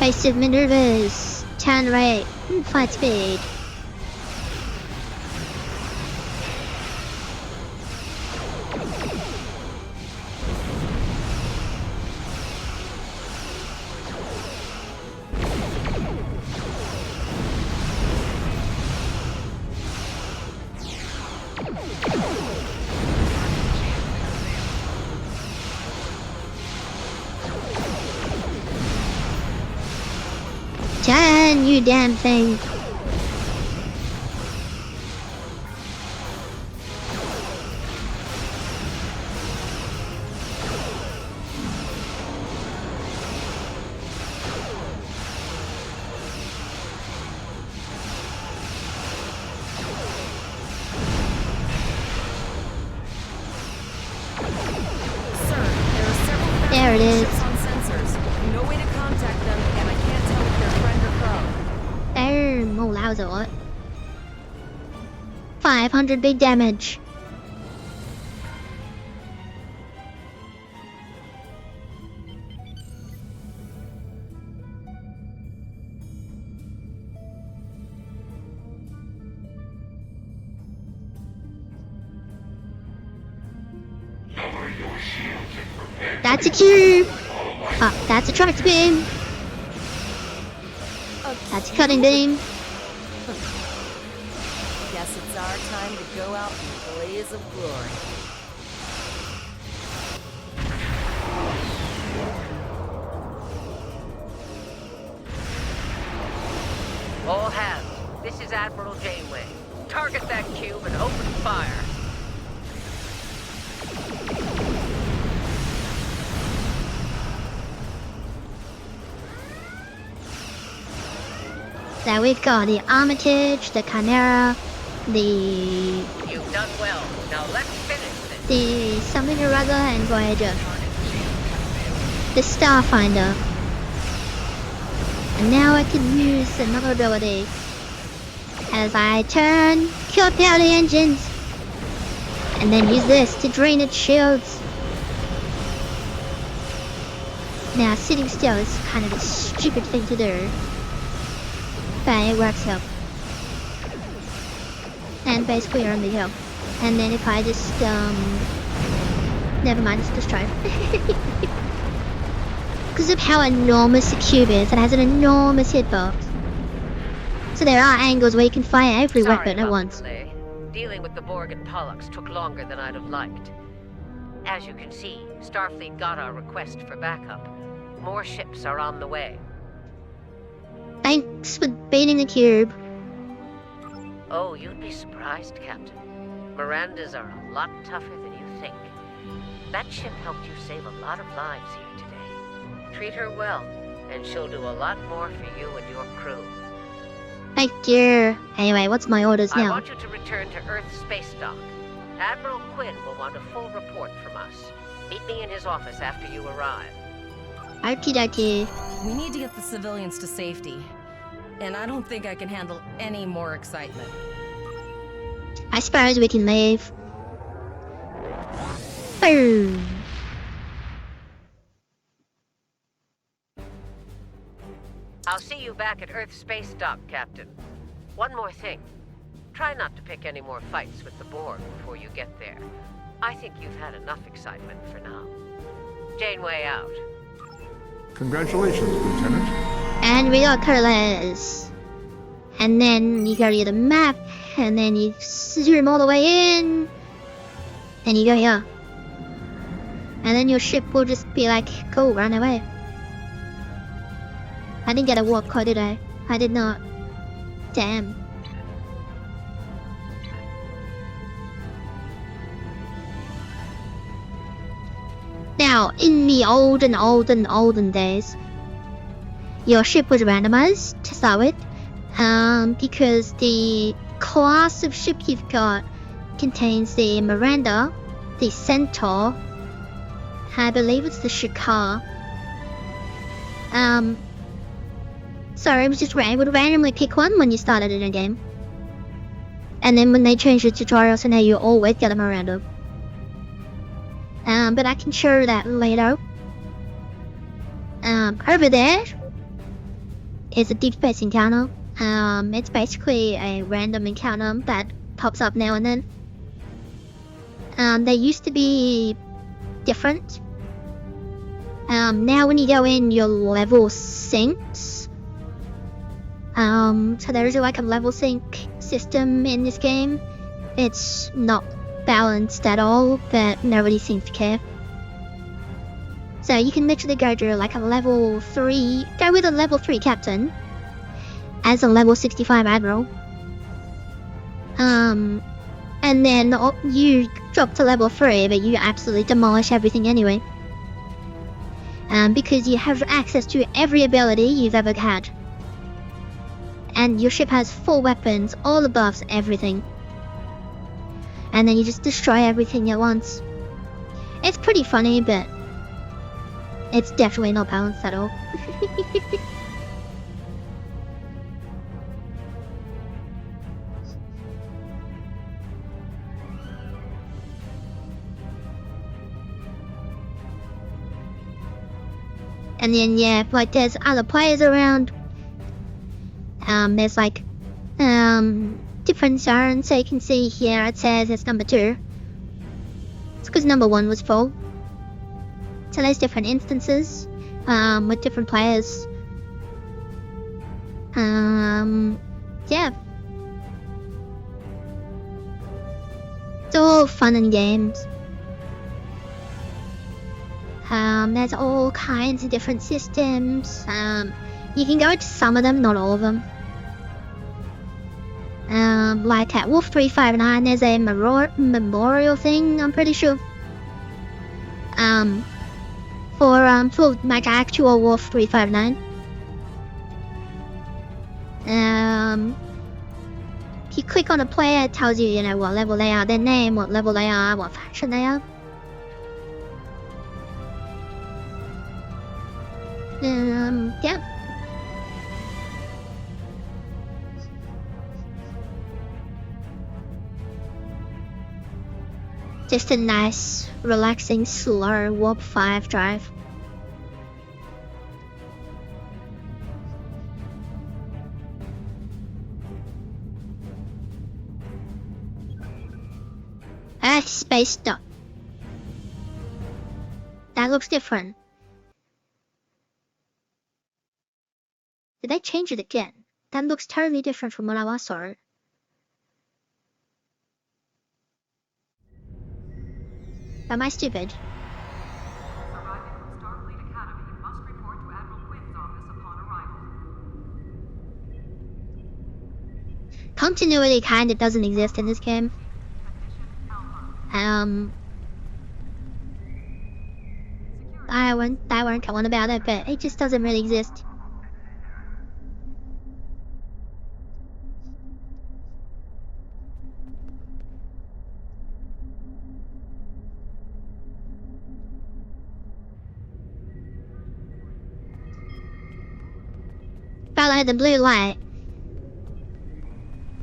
Evasive maneuvers, turn rate, flight speed. Turn, you damn thing. There it is. On sensors. No way to contact them, and I can't tell if they're friend or foe. 冇撈咗。500 big damage. That's a cube! Oh, that's a tractor beam! That's a cutting beam. Guess it's our time to go out in a blaze of glory. All hands, this is Admiral Janeway. Target that cube and open fire. So we've got the Armitage, the Chimera, the... You've done well. Now let's finish this. The something or other and Voyager. The Starfinder. And now I can use another ability. As I turn, kill out the engines. And then use this to drain its shields. Now sitting still is kind of a stupid thing to do. But it works out. And basically you're on the hill. And then if I just, never mind, it's destroyed. Because of how enormous the cube is, it has an enormous hitbox. So there are angles where you can fire every weapon at once. Delay. Dealing with the Borg and Pollux took longer than I'd have liked. As you can see, Starfleet got our request for backup. More ships are on the way. Thanks for beating the cube. Oh, you'd be surprised, Captain. Mirandas are a lot tougher than you think. That ship helped you save a lot of lives here today. Treat her well, and she'll do a lot more for you and your crew. Thank you. Anyway, what's my orders now? I want you to return to Earth Space Dock. Admiral Quinn will want a full report from us. Meet me in his office after you arrive. Okie dokie. We need to get the civilians to safety. And I don't think I can handle any more excitement. I suppose we can leave. Boom. I'll see you back at Earth Space Dock, Captain. One more thing. Try not to pick any more fights with the Borg before you get there. I think you've had enough excitement for now. Janeway out. Congratulations, Lieutenant. And we got colorless. And then you go to the map, and then you zoom all the way in. And you go here. And then your ship will just be like, go, run away. I didn't get a warp core, did I? I did not. Damn. Now, in the olden days, your ship was randomized to start with, because the class of ship you've got contains the Miranda, the Centaur, I believe it's the Shakar. So it was just able to randomly pick one when you started in a game. And then when they changed the tutorial, so now you always get a Miranda. But I can show that later. Over there is a deep space encounter. It's basically a random encounter that pops up now and then. They used to be different. Now when you go in, your level sinks. So there is like a level sync system in this game. It's not balanced at all, but nobody seems to care. So you can literally go to like a level 3, go with a level 3 captain as a level 65 admiral. And then you drop to level 3, but you absolutely demolish everything anyway. Because you have access to every ability you've ever had. And your ship has full weapons, all the buffs, everything. And then you just destroy everything at once. It's pretty funny, but it's definitely not balanced at all. And then yeah, like there's other players around. There's like different zones, so you can see here it says it's number 2. It's because number 1 was full. So there's different instances with different players. Yeah. It's all fun and games. There's all kinds of different systems. You can go to some of them, not all of them. Like at Wolf 359, there's a memorial thing, I'm pretty sure. For my actual Wolf 359. If you click on a player, it tells you, you know, what level they are, their name, what level they are, what faction they are. Yeah. Just a nice, relaxing, slow Warp 5 drive. Space dock. That looks different. Did they change it again? That looks totally different from what I last saw. Am I stupid? Continuity kinda doesn't exist in this game. I won't come on about it, but it just doesn't really exist. Follow the blue light.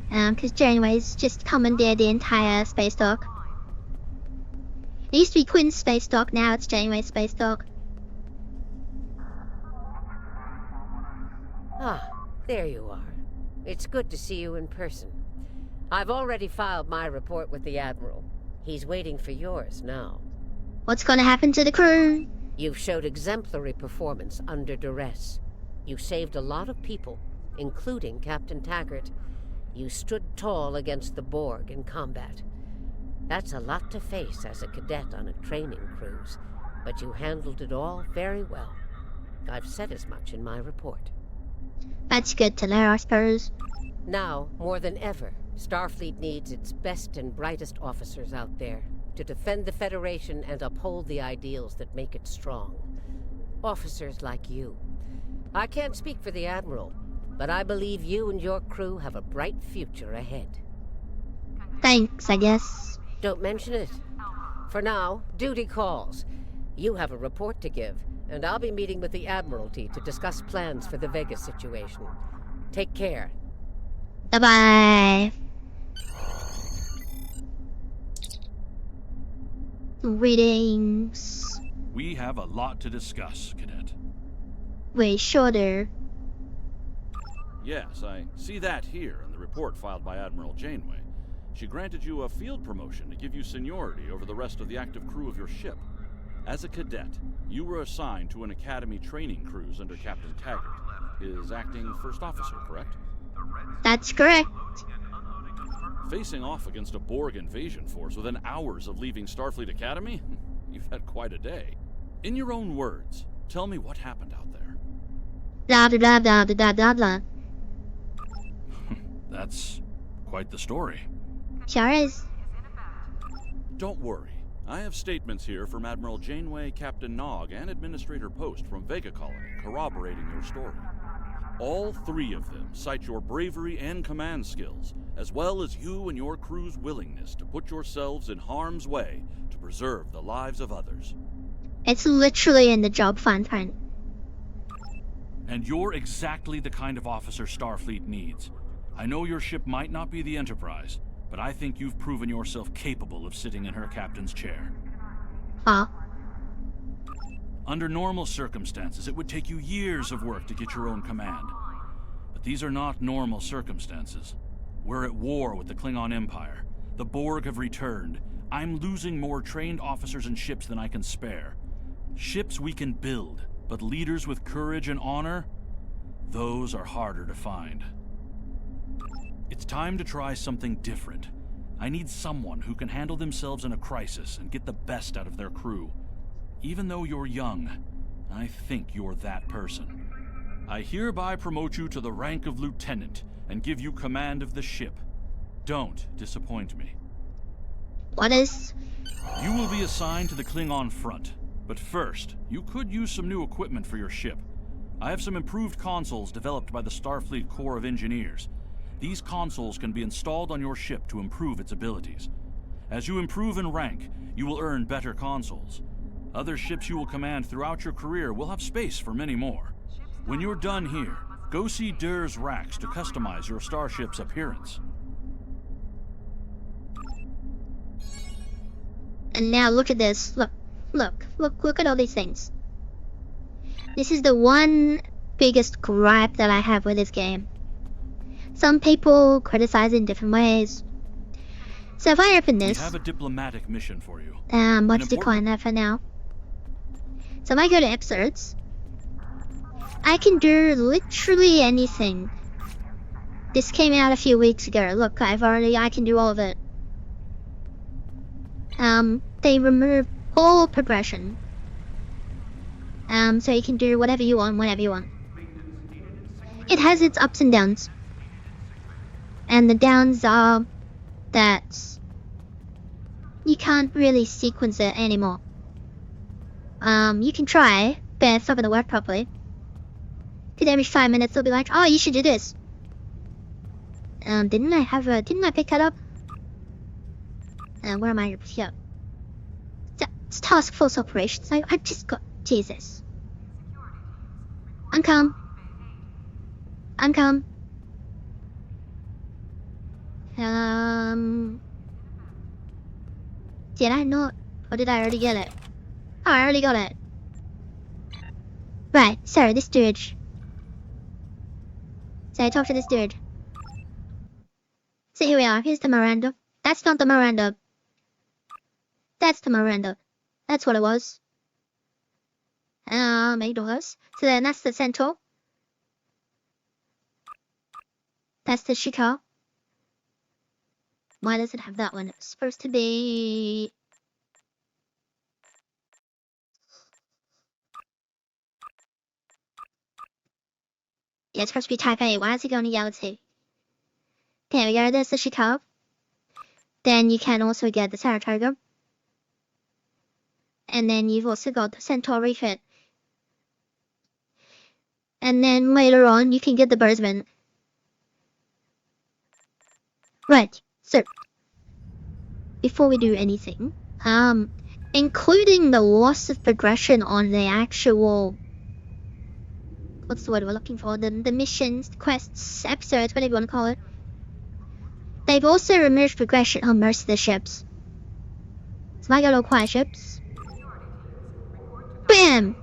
Because Janeway's just commandeered the entire space dock. It used to be Quinn's space dock, now it's Janeway's space dock. Ah, there you are. It's good to see you in person. I've already filed my report with the Admiral. He's waiting for yours now. What's gonna happen to the crew? You've showed exemplary performance under duress. You saved a lot of people, including Captain Taggart. You stood tall against the Borg in combat. That's a lot to face as a cadet on a training cruise, but you handled it all very well. I've said as much in my report. That's good to know, I suppose. Now, more than ever, Starfleet needs its best and brightest officers out there to defend the Federation and uphold the ideals that make it strong. Officers like you. I can't speak for the Admiral, but I believe you and your crew have a bright future ahead. Thanks, I guess. Don't mention it. For now, duty calls. You have a report to give, and I'll be meeting with the Admiralty to discuss plans for the Vega situation. Take care. Bye-bye. Greetings. We have a lot to discuss, Cadet. Wait, shorter. Yes, I see that here in the report filed by Admiral Janeway. She granted you a field promotion to give you seniority over the rest of the active crew of your ship. As a cadet, you were assigned to an Academy training cruise under Captain Taggart, his acting first officer, correct? That's correct. Facing off against a Borg invasion force within hours of leaving Starfleet Academy? You've had quite a day. In your own words, tell me what happened out there. Blah, blah, blah, blah, blah, blah, blah. That's quite the story. Sure is. Don't worry. I have statements here from Admiral Janeway, Captain Nog, and Administrator Post from Vega Colony corroborating your story. All 3 of them cite your bravery and command skills, as well as you and your crew's willingness to put yourselves in harm's way to preserve the lives of others. It's literally in the job fine print. And you're exactly the kind of officer Starfleet needs. I know your ship might not be the Enterprise, but I think you've proven yourself capable of sitting in her captain's chair. Huh? Under normal circumstances, it would take you years of work to get your own command. But these are not normal circumstances. We're at war with the Klingon Empire. The Borg have returned. I'm losing more trained officers and ships than I can spare. Ships we can build, but leaders with courage and honor? Those are harder to find. It's time to try something different. I need someone who can handle themselves in a crisis and get the best out of their crew. Even though you're young, I think you're that person. I hereby promote you to the rank of lieutenant and give you command of the ship. Don't disappoint me. What is? You will be assigned to the Klingon front. But first, you could use some new equipment for your ship. I have some improved consoles developed by the Starfleet Corps of Engineers. These consoles can be installed on your ship to improve its abilities. As you improve in rank, you will earn better consoles. Other ships you will command throughout your career will have space for many more. When you're done here, go see Dur's racks to customize your starship's appearance. And now look at this. Look at all these things. This is the one biggest gripe that I have with this game. Some people criticize it in different ways. So if I open this... We have a diplomatic mission for you. Let's decline that for now. So if I go to episodes, I can do literally anything. This came out a few weeks ago. Look, I can do all of it. They remove all progression. So you can do whatever you want, whenever you want. It has its ups and downs. And the downs are that you can't really sequence it anymore. You can try, but it's not gonna work properly. Because every 5 minutes they'll be like, oh, you should do this. Didn't I pick that up? Where am I? Here. It's Task Force Operations. I just got... Jesus. Uncom. Did I not? Or did I already get it? Oh, I already got it. Right, so this dude. So I talked to this dude. So here we are. Here's the Miranda. That's not the Miranda. That's the Miranda. That's what it was. Ignore us. So then that's the Centaur. That's the Shikar. Why does it have that one? It's supposed to be... Yeah, it's supposed to be Type A. Why is it going to Galaxy? There we go. There's the Shikar. Then you can also get the Saratoga. And then you've also got the Centaur refit. And then later on, you can get the Birdman. Right, so before we do anything, including the loss of progression on the actual, what's the word we're looking for? The missions, quests, episodes, whatever you want to call it. They've also removed progression on most of the ships. So I go to acquire ships. Bam!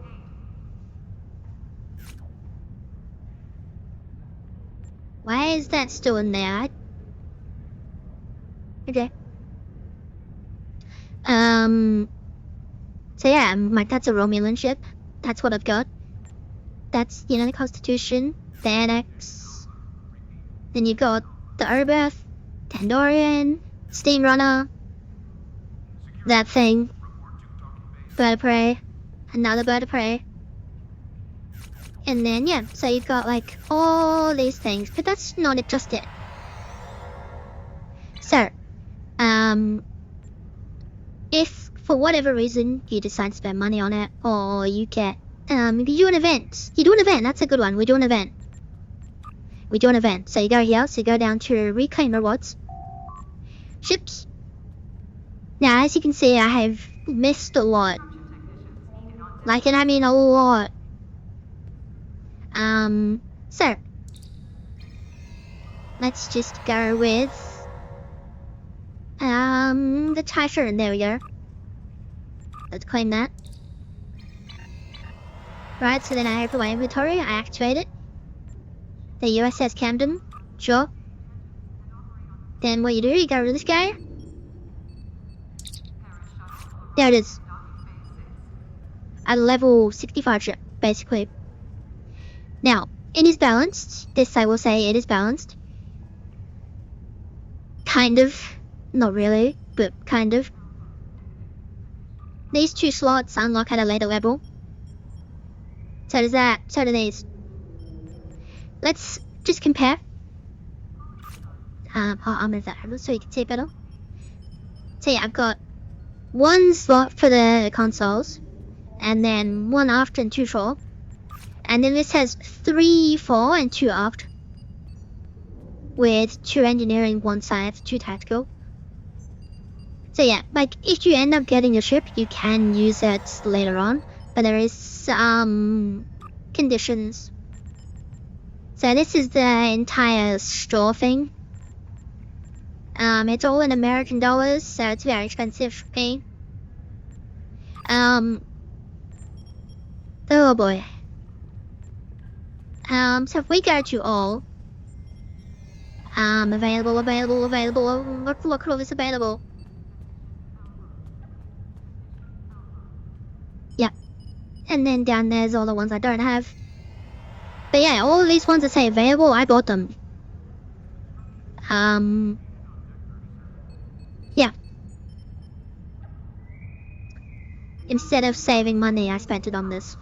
Why is that still in there? Okay. So yeah, that's a Romulan ship. That's what I've got. That's, you know, the Constitution, the Annex. Then you've got the Urbeth, Tandorian, Steam Runner, that thing, Bird of Prey, another Bird of Prey. And then, yeah, so you've got, like, all these things, but that's not just it. So, if for whatever reason you decide to spend money on it, or you get, you do an event. That's a good one. We do an event. So you go here, so you go down to Reclaim Rewards. Ships. Now, as you can see, I have missed a lot. Like, and I mean a lot. So let's just go with the Typhoon. There we go. Let's claim that. Right, so then I open my inventory, I activate it. The USS Camden, sure. Then what you do, you go to this guy. There it is. A level 65 ship, basically. Now, it is balanced. This I will say, it is balanced. Kind of. Not really, but kind of. These 2 slots unlock at a later level. So does that, so do these. Let's just compare. I'll move that over so you can see it better. So yeah, I've got 1 slot for the consoles, and then 1 aft and 2 shore. And then this has 3 fore and 2 aft, with 2 engineering, 1 science, 2 tactical. So yeah, like if you end up getting a ship, you can use it later on, but there is some conditions. So this is the entire store thing. It's all in American dollars, so it's very expensive for me. Oh boy. So if we go to all, available, look at all this available. Yeah. And then down there's all the ones I don't have. But yeah, all of these ones that say available, I bought them. Yeah. Instead of saving money, I spent it on this.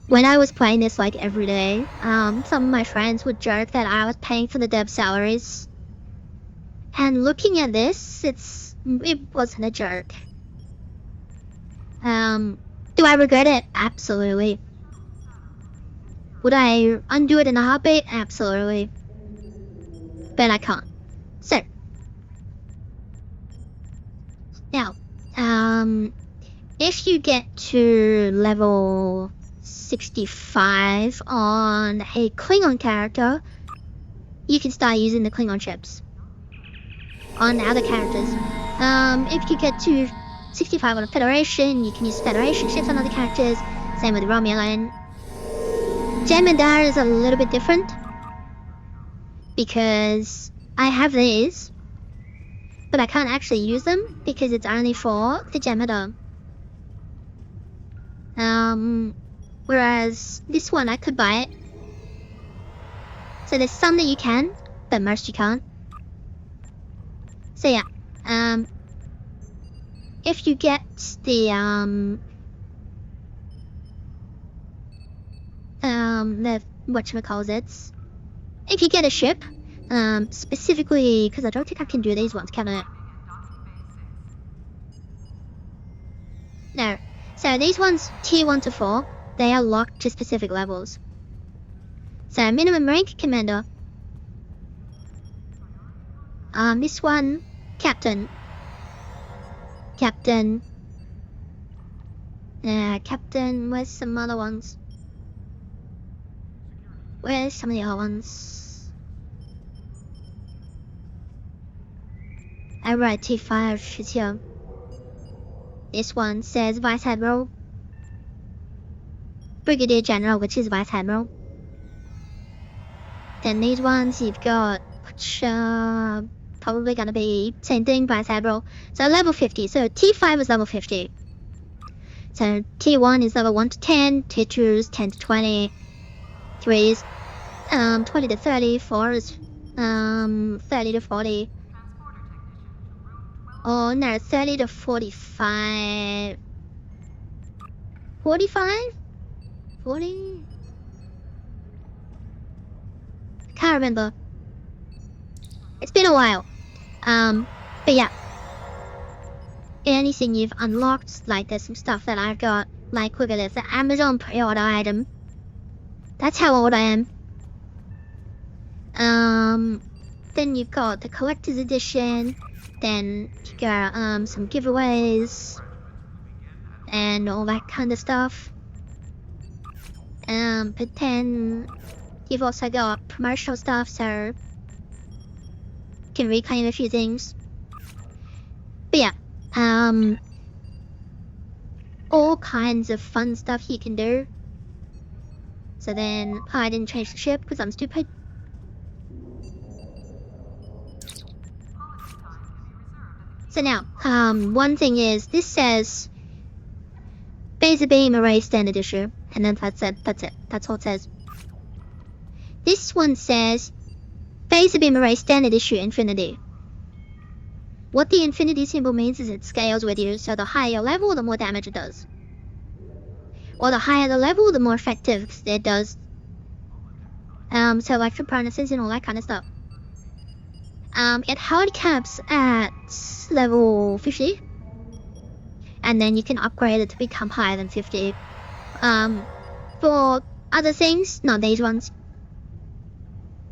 When I was playing this like every day, some of my friends would joke that I was paying for the dev salaries. And looking at this, it wasn't a joke. Do I regret it? Absolutely. Would I undo it in a heartbeat? Absolutely. But I can't. So. Now, if you get to level 65 on a Klingon character, you can start using the Klingon ships on other characters. If you get to 65 on a Federation, you can use Federation ships on other characters. Same with Romulan. Jem'Hadar is a little bit different, because I have these, but I can't actually use them because it's only for the Jem'Hadar. Whereas this one I could buy it. So there's some that you can, but most you can't. So yeah, if you get the whatchamacallits, if you get a ship, specifically, because I don't think I can do these ones, can I? No. So these ones, tier 1 to 4, they are locked to specific levels. So minimum rank, commander. This one, captain. Captain. Captain, where's some other ones? Where's some of the other ones? Alright, T5 is here. This one says Vice Admiral. Brigadier General, which is Vice Admiral. Then these ones you've got, which probably gonna be same thing, Vice Admiral. So level 50. So T5 is level 50. So T1 is level 1 to 10, Tier 2 is 10 to 20, 3 is 20 to 30, 4 is 30 to 40. Oh no, 30 to 45. 45? 40? Can't remember. It's been a while. But yeah. Anything you've unlocked, like there's some stuff that I've got, like look at this, the Amazon pre-order item. That's how old I am. Then you've got the collector's edition, then you got some giveaways and all that kind of stuff. But then you've also got promotional stuff, so you can reclaim a few things. But yeah, all kinds of fun stuff he can do. So then I didn't change the ship because I'm stupid. So now, one thing is, this says Phaser Beam Array Standard Issue, and then that's it, that's all it says. This one says Phaser Beam Array Standard Issue Infinity. What the infinity symbol means is it scales with you, so the higher your level, the more damage it does. Or the higher the level, the more effective it does. So like for bonuses and all that kind of stuff. It hard caps at level 50. And then you can upgrade it to become higher than 50. For other things, not these ones.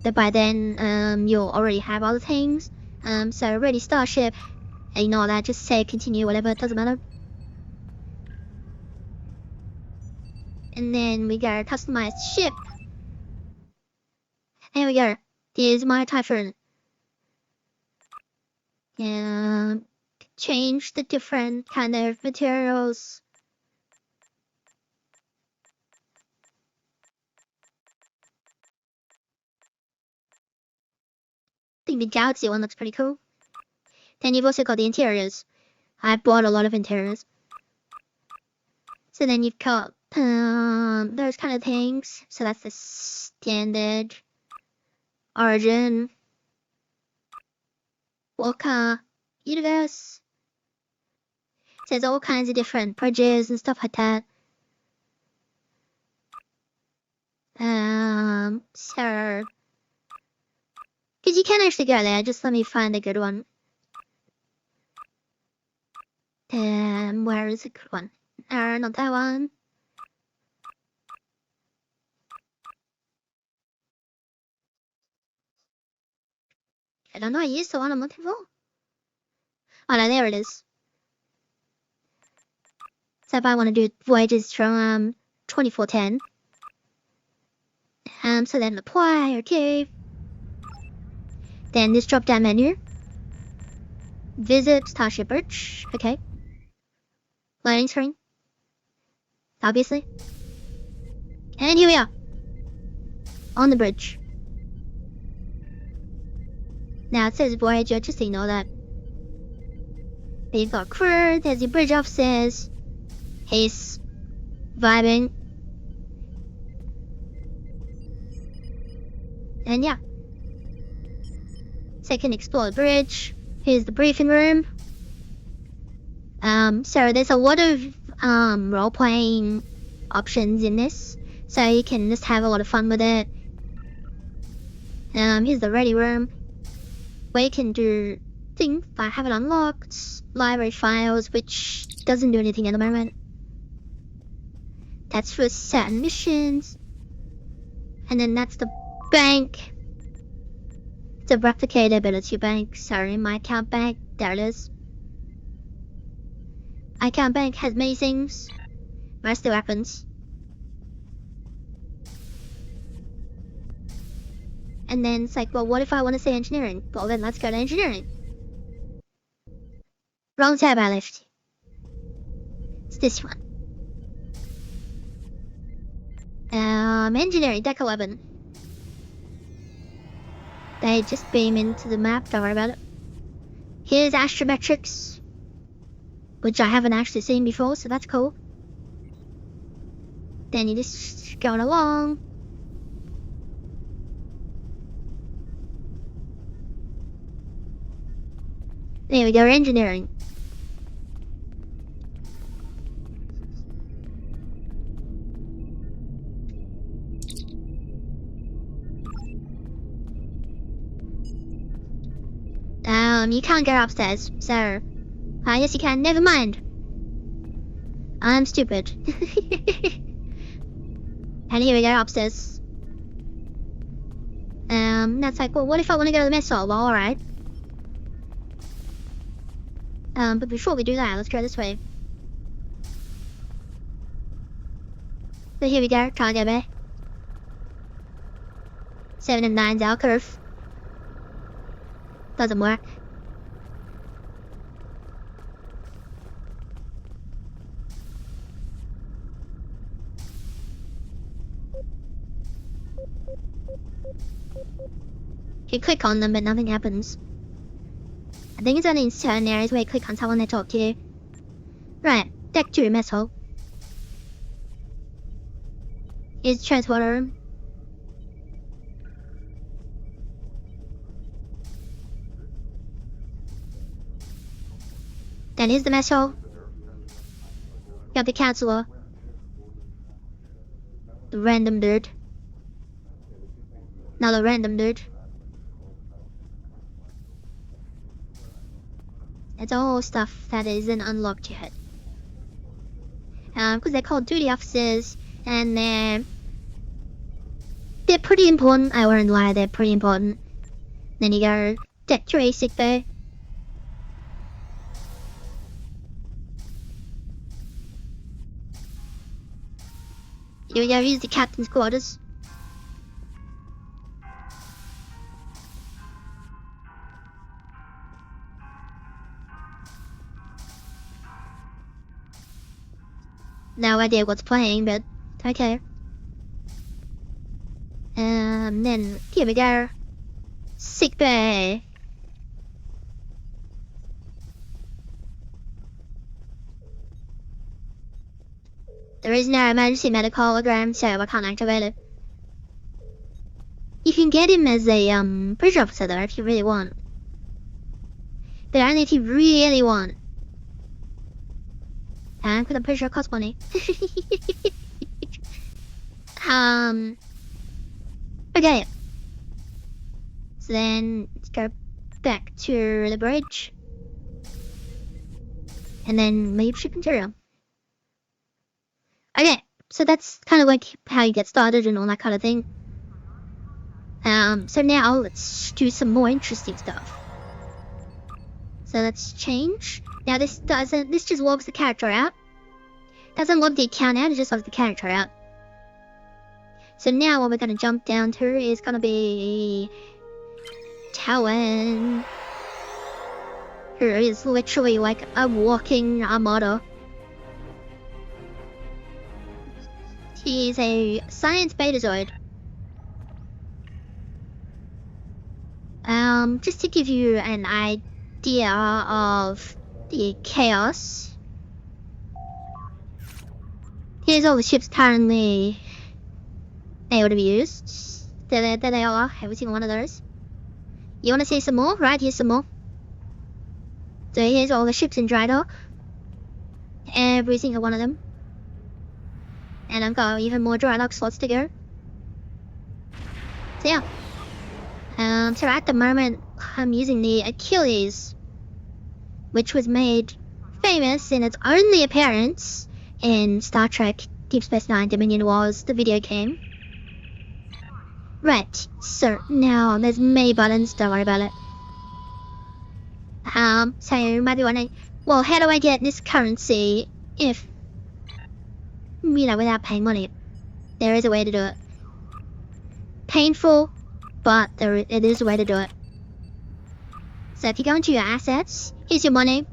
But by then, you'll already have other things. So ready starship, ignore that, just say continue, whatever, it doesn't matter. And then we got a customized ship. There we go. This is my Typhoon. Change the different kind of materials. I think the Galaxy one looks pretty cool. Then you've also got the interiors. I bought a lot of interiors. So then you've got those kind of things. So that's the standard, origin, Walker, universe. So there's all kinds of different bridges and stuff like that. So because you can actually go there, just let me find a good one. Where is a good one? Not that one. I don't know, I used the one I'm looking for. Oh no, there it is. So if I want to do voyages from 2410. So then apply, okay. Then this drop down menu. Visit Starship Bridge, okay. Loading screen. Obviously. And here we are. On the bridge. Now it says Voyager, just ignore that. Then you've got crew, there's your bridge officers. He's vibing. And yeah. Second explore the bridge. Here's the briefing room. So there's a lot of role-playing options in this. So you can just have a lot of fun with it. Here's the ready room. Where you can do things I haven't unlocked. Library files, which doesn't do anything at the moment. That's for certain missions. And then that's the bank. The replicate ability bank. Sorry, my account bank. There it is. Account bank has many things. Mostly weapons. And then it's like, well, what if I want to say engineering? Well, then let's go to engineering. Wrong tab I left. It's this one. Engineering, deck 11. They just beam into the map, don't worry about it. Here's astrometrics, which I haven't actually seen before, so that's cool. Then you're just going along. There we go, engineering. You can't get upstairs, so... yes you can, never mind. I'm stupid. And here we go, upstairs. That's like, well, what if I want to go to the mess hall? Well, alright. But before we do that, let's go this way. So here we go, cargo bay. 7 and 9's alcove. Doesn't work. You click on them, but nothing happens. I think it's only in certain areas where you click on someone they talk to you. Right, deck 2, mess hall. Here's the transporter room. Then here's the mess hall. You got the counselor. The random dude. Another random dude. It's all stuff that isn't unlocked yet. Because they're called duty officers, and they're pretty important. I won't lie, they're pretty important. Then you go deck 3, sick bay. Here we go, here's the captain's quarters. No idea what's playing, but okay. Then here we go. Sick bay. There is no emergency medical hologram, so I can't activate it. You can get him as a bridge officer though if you really want. But only if you really want. Because I'm pretty sure it costs money. Okay. So then, let's go back to the bridge. And then leave ship interior. Okay, so that's kind of like how you get started and all that kind of thing. So now let's do some more interesting stuff. So let's change. Now this just logs the character out. Doesn't log the account out, it just logs the character out. So now what we're gonna jump down to is gonna be Talon. Who is literally like a walking armada. He's a science betazoid. Just to give you an idea of the chaos. Here's all the ships currently able to be used. There they are, every single one of those. You wanna see some more? Right, here's some more. So here's all the ships in dry dock. Every single one of them. And I've got even more dry dock slots to go. So yeah. So at the moment, I'm using the Achilles, which was made famous in its only appearance in Star Trek Deep Space Nine Dominion Wars, the video game. Right, so now there's many buttons, don't worry about it. So you might be wondering, well, how do I get this currency if, you know, without paying money? There is a way to do it. Painful, but it is a way to do it. So if you go into your assets, here's your money.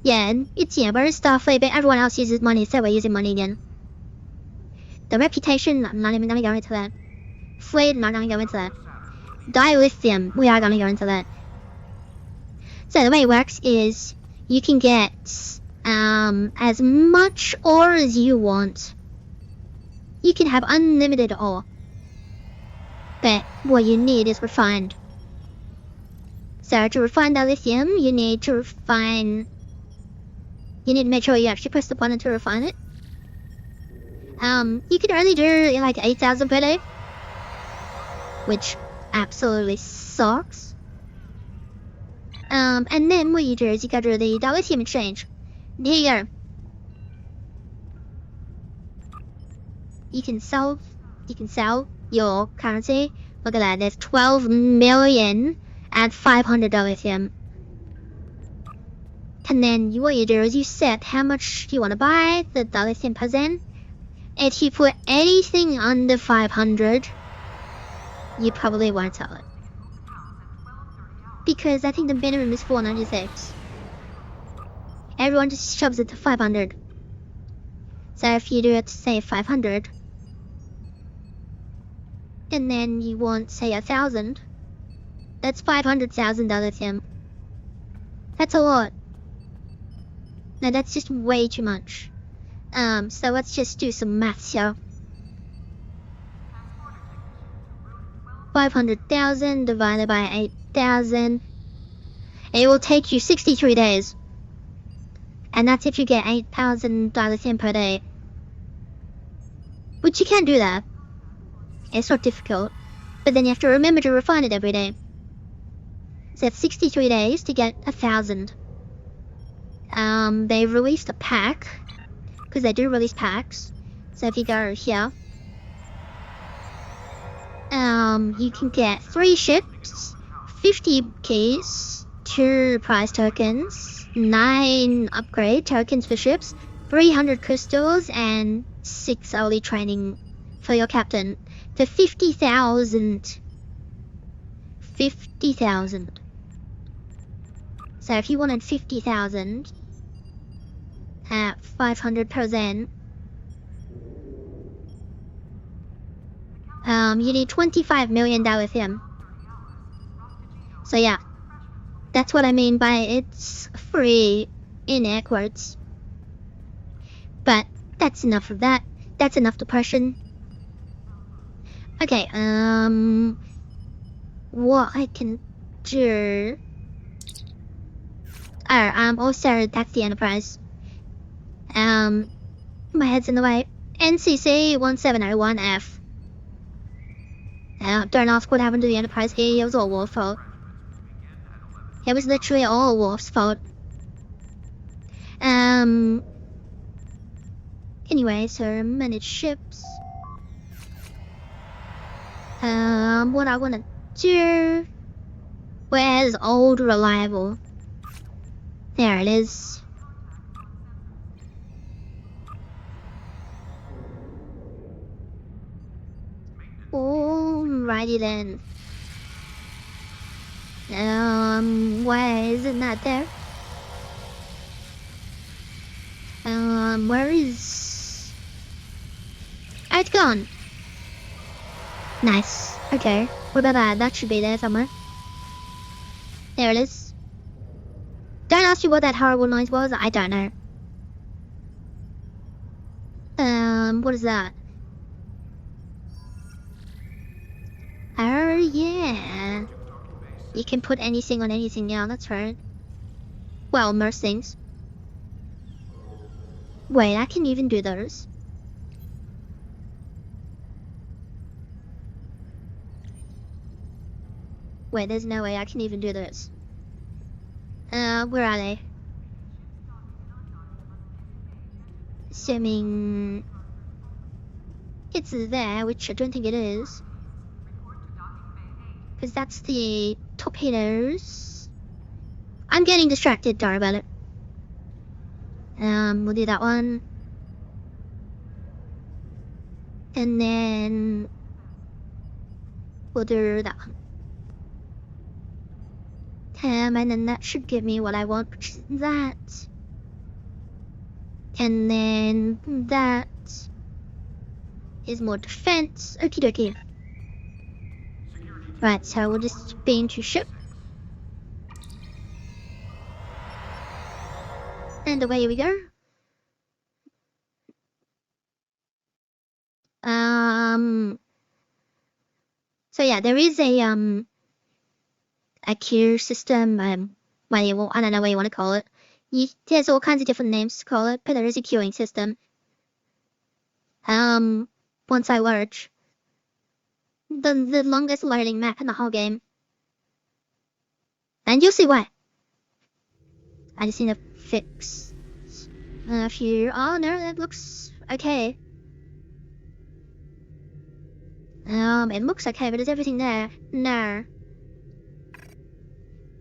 Yeah, it's, yeah, we're Starfleet, but everyone else uses money, so we're using money again. The reputation, I'm not even gonna go into that. Fleet, I'm not gonna go into that. Dilithium, we are gonna go into that. So the way it works is, you can get, as much ore as you want. You can have unlimited ore. But what you need is refined. So to refine the lithium, you need to make sure you actually press the button to refine it. You can only do like 8,000 per day, which absolutely sucks. And then what you do is you go to the lithium exchange. Here you go. You can sell your currency. Look at that, there's 12 million at 500 lithium. And then what you do is you set how much you want to buy the lithium %. If you put anything under 500, you probably won't sell it. Because I think the minimum is 496. Everyone just shoves it to 500. So if you do it to say 500, and then you want say 1,000, That's $500,000, Tim. That's a lot. No, that's just way too much. So let's just do some maths here. 500,000 divided by 8,000. It will take you 63 days. And that's if you get $8,000 in per day. Which you can do that. It's not difficult. But then you have to remember to refine it every day. So it's 63 days to get 1,000. They released a pack. Because they do release packs. So if you go here. You can get 3 ships, 50 keys, 2 prize tokens, 9 upgrade tokens for ships, 300 crystals, and 6 early training for your captain for 50,000. 50,000. So if you wanted 50,000 at 500%, you need $25 million Tim. So yeah, that's what I mean by it's free in air quotes. But that's enough of that. That's enough depression. Okay, what I can do. Also that's the Enterprise. My head's in the way. NCC 1701F. Don't ask what happened to the Enterprise here. It was all Worf's fault. It was literally all Worf's fault. Anyway, so manage ships. What I want to do. Where's old reliable? There it is. Alrighty then. Why is it not there? Where is... Oh, it's gone. Nice. Okay. What about that? That should be there somewhere. There it is. Don't ask me what that horrible noise was. I don't know. What is that? Oh, yeah. You can put anything on anything now, that's right. Well, most things. Wait, I can even do those. Wait, there's no way I can even do those. Where are they? Assuming it's there, which I don't think it is. Because that's the torpedoes. I'm getting distracted, sorry about it. We'll do that one. And then we'll do that one. And then that should give me what I want, which is that. And then that is more defense. Okie dokie. Right, so we'll just be into ship. And away we go. So yeah, there is a queue system, I don't know what you want to call it. There's all kinds of different names to call it, but there is a queuing system. Once I watch the longest loading map in the whole game. And you'll see why. I just need to fix a few. Oh no, that looks okay. It looks okay, but is everything there? No.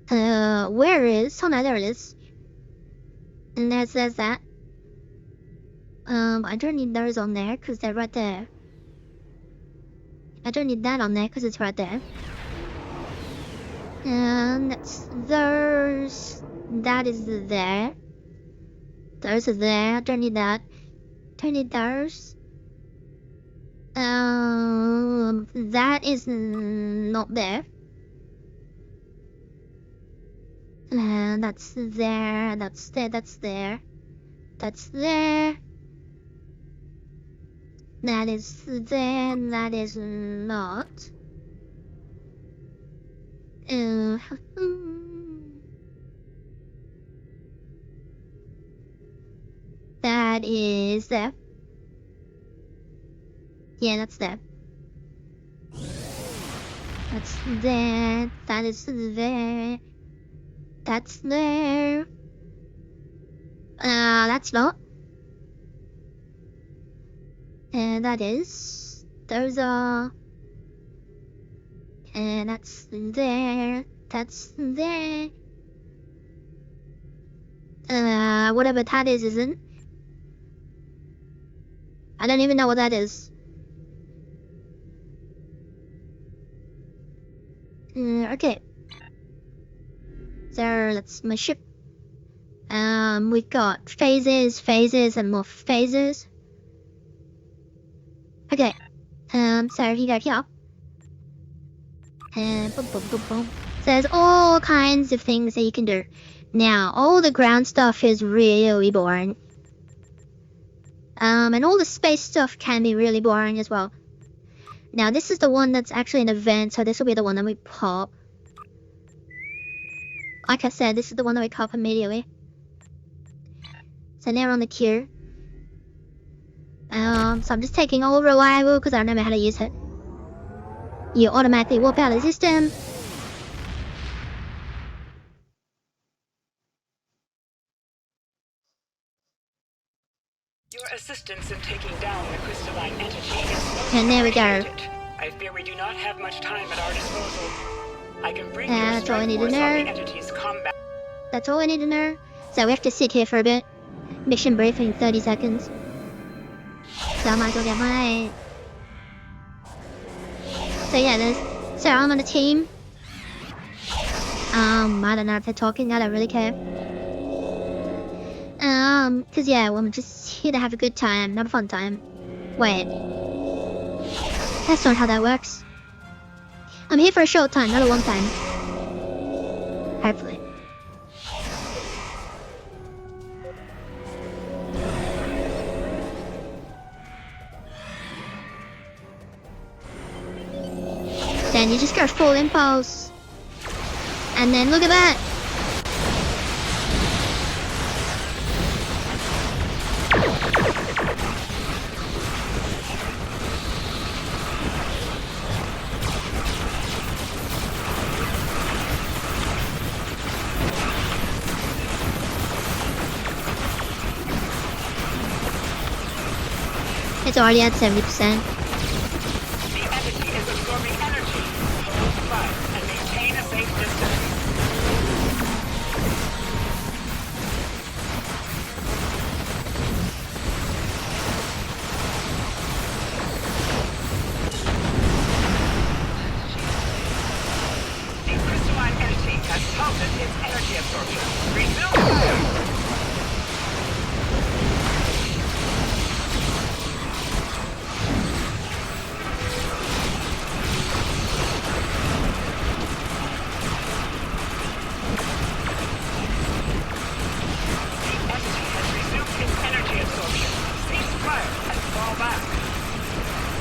Where is? Oh no, there it is. And there's that. I don't need those on there because they're right there. I don't need that on there because it's right there. And that's those. That is there. Those are there. I don't need that. Don't need those. That is not there. That's there, that's there, that's there. That's there. That is there, that is not. That is there. Yeah, that's there. That's there. That is there. That's there. That's not. And that is. Those are. And that's there. That's there. Whatever that is isn't. I don't even know what that is. Okay. So that's my ship. We've got phases, and more phases. Okay. So you go here. And boom, boom, boom, boom. So there's all kinds of things that you can do. Now, all the ground stuff is really boring. And all the space stuff can be really boring as well. Now, this is the one that's actually an event, so this will be the one that we pop. Like I said, this is the one that we pop immediately. So now we're on the queue. So I'm just taking all reliable because I don't know how to use it. You automatically warp out of the system. Your assistance in taking down the crystalline entity is and there we go. I fear we do not have much time at our disposal. I can bring That's all I need to force on the know. entity's combat. That's all I need to know. So we have to sit here for a bit. Mission briefing 30 seconds. So I might as well get my... So yeah, so I'm on a team. I don't know if they're talking, I don't really care. Cause yeah, well, I'm just here to have a good time, not a fun time. Wait. That's not how that works. I'm here for a short time, not a long time. Hopefully. Then you just go full impulse. And then look at that. It's already at 70%. The entity is absorbing energy. Hold fire and maintain a safe distance. The crystalline entity has halted its energy absorption. Resume fire.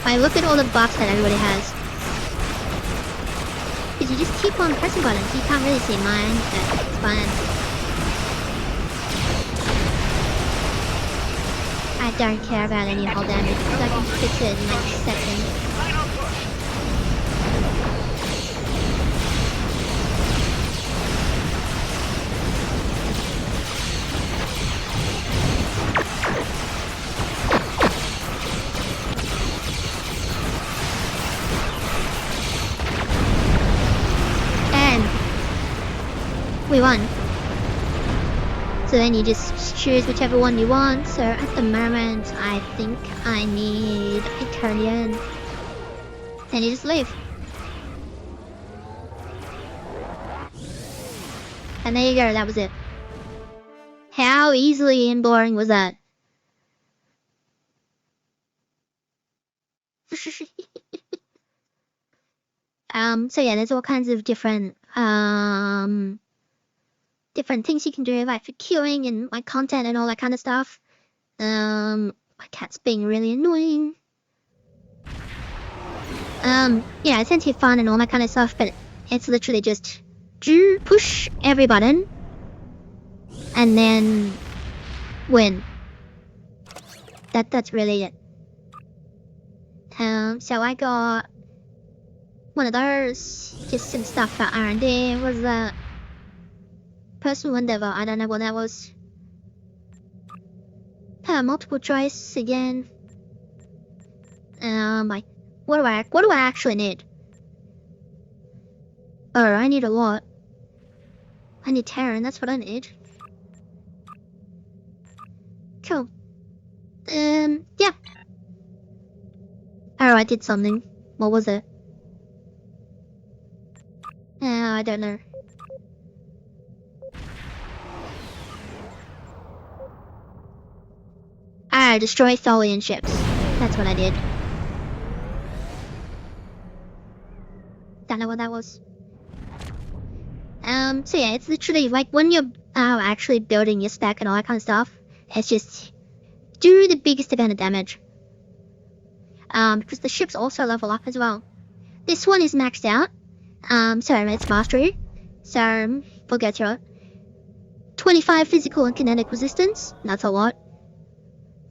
I look at all the buffs that everybody has. Because you just keep on pressing buttons, you can't really see mine, but it's fine. I don't care about any hull damage because I can fix it in like a second. We won. So then you just choose whichever one you want. So at the moment, I think I need Iconian. Then you just leave. And there you go, that was it. How easily and boring was that? So yeah, there's all kinds of different, different things you can do, like for queuing and like content and all that kind of stuff. My cat's being really annoying. Yeah, it's anti fun and all that kind of stuff, but it's literally just push every button and then win. That's really it. So I got one of those, just some stuff for R&D. It was a personal endeavor. I don't know what that was. Multiple choice again. Like, what do I actually need? Oh, I need a lot. I need Terran, that's what I need. Cool. Yeah. Oh, I did something. What was it? I don't know. I destroy Tholian ships. That's what I did. Don't know what that was. So yeah, it's literally like when you're actually building your spec and all that kind of stuff, it's just do the biggest amount of damage. Because the ships also level up as well. This one is maxed out. So it's mastery. So we'll get through it. 25 physical and kinetic resistance. That's a lot.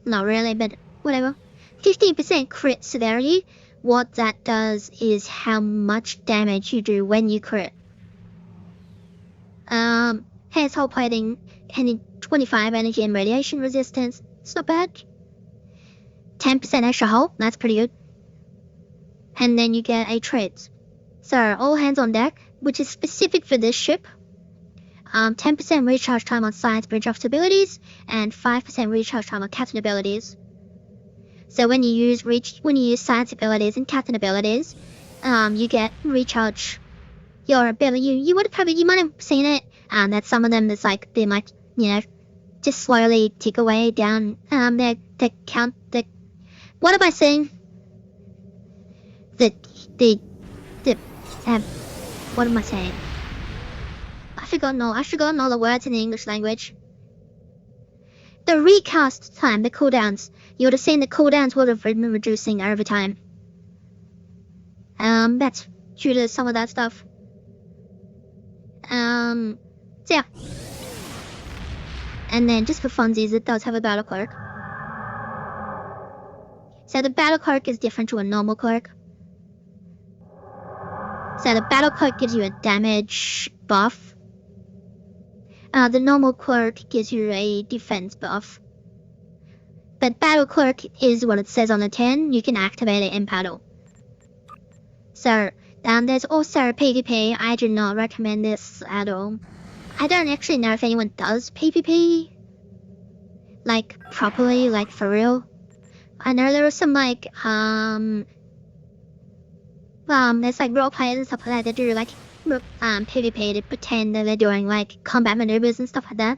Not really, but whatever. 15% crit severity. What that does is how much damage you do when you crit. Has hull plating and 25 energy and radiation resistance. It's not bad. 10% extra hull. That's pretty good. And then you get a trait. So all hands on deck, which is specific for this ship. 10% recharge time on science bridge officer abilities and 5% recharge time on captain abilities. So when you use science abilities and captain abilities, you get recharge your ability. You might have seen it. That some of them that's like they might just slowly tick away down their count. What am I saying? What am I saying? I've forgotten all the words in the English language. The recast time, the cooldowns. You would have seen the cooldowns would have been reducing over time. That's due to some of that stuff. So yeah. And then just for funsies, it does have a battle clerk. So the battle clerk is different to a normal clerk. So the battle clerk gives you a damage buff. The normal clerk gives you a defense buff. But battle clerk is what it says on the tin. You can activate it in battle. So there's also PvP. I do not recommend this at all. I don't actually know if anyone does PvP. Like properly, like for real. I know there was some like there's like role players and stuff like that that do like PvP to pretend that they're doing like combat maneuvers and stuff like that.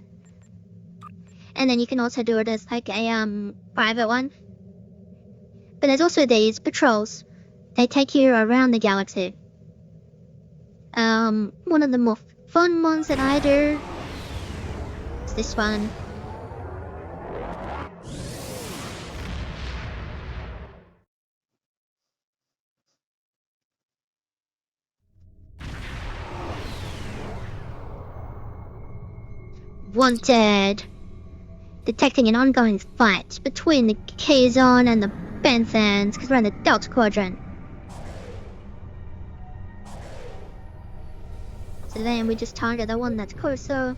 And then you can also do it as like a private one. But there's also these patrols. They take you around the galaxy. One of the more fun ones that I do is this one. Wanted. Detecting an ongoing fight between the Kazon and the Benthans, because we're in the Delta Quadrant. So then we just target the one that's closer.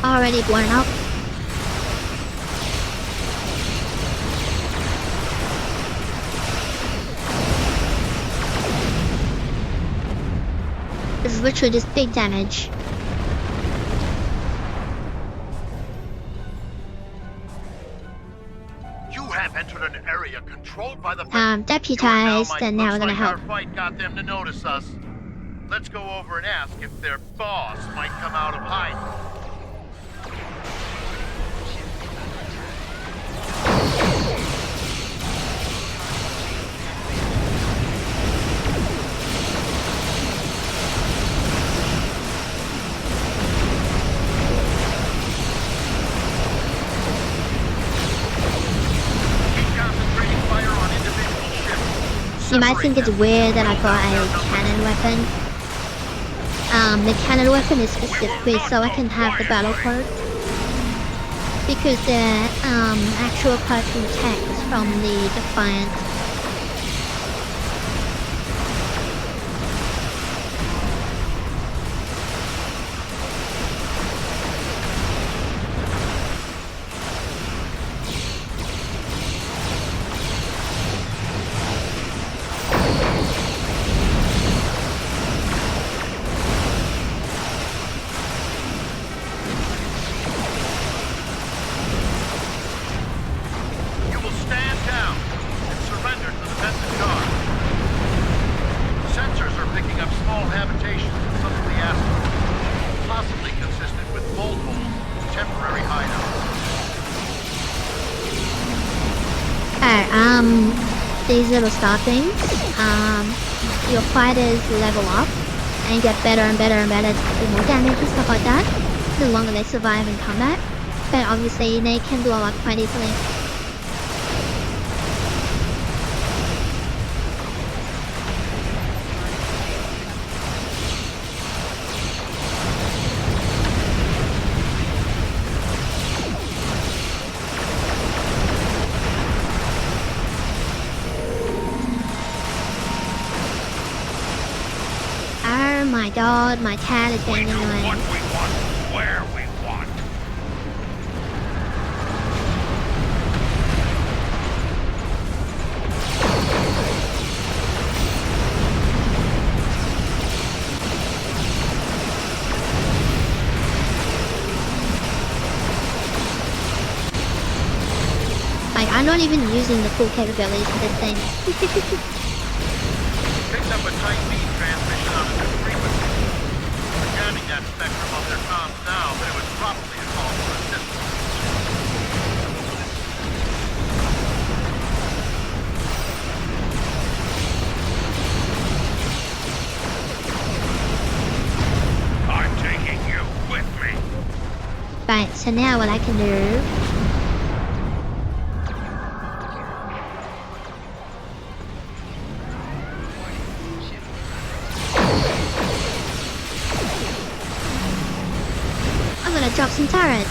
Already blown up. This is literally just big damage. You have entered an area controlled by the deputized, and now we're gonna help. Our fight got them to notice us. Let's go over and ask if their boss might come out of hiding. You might think it's weird that I got a cannon weapon. The cannon weapon is specifically so I can have the battle card. Because the actual cartoon text from the Defiant. These little star things, your fighters level up and get better and better and better, do more damage and stuff like that, the longer they survive in combat. But obviously they can blow up quite easily. My dog, my cat is being annoying. What we want, where we want. Like, I'm not even using the full capabilities of this thing. Picked up a tight beam transmission on a new frequency. We're jamming that spectrum of their comms now, but it was probably a call for assistance. I'm taking you with me. Right, so now what I can do... drop some turrets.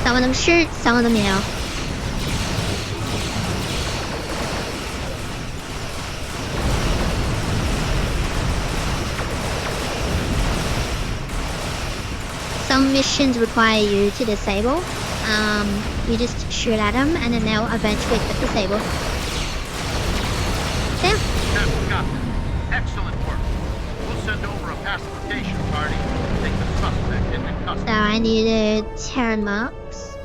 Some of them shoot, some of them yell. Some missions require you to disable. You just shoot at them and then they'll eventually get disabled. Yeah. Got this. Excellent work. We'll send over a pacification party to take the suspect into custody. So I needed Terran marks.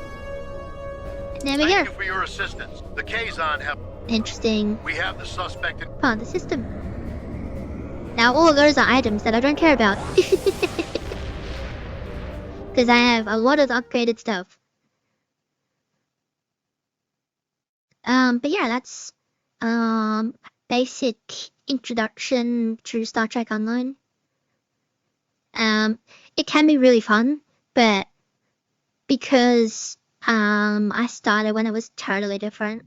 There we go. Thank you for your assistance. The Kazon have... Interesting. We have the suspect in... part of the system. Now all of those are items that I don't care about. Because I have a lot of upgraded stuff. But yeah, that's basic introduction to Star Trek Online. It can be really fun, but because I started when it was totally different.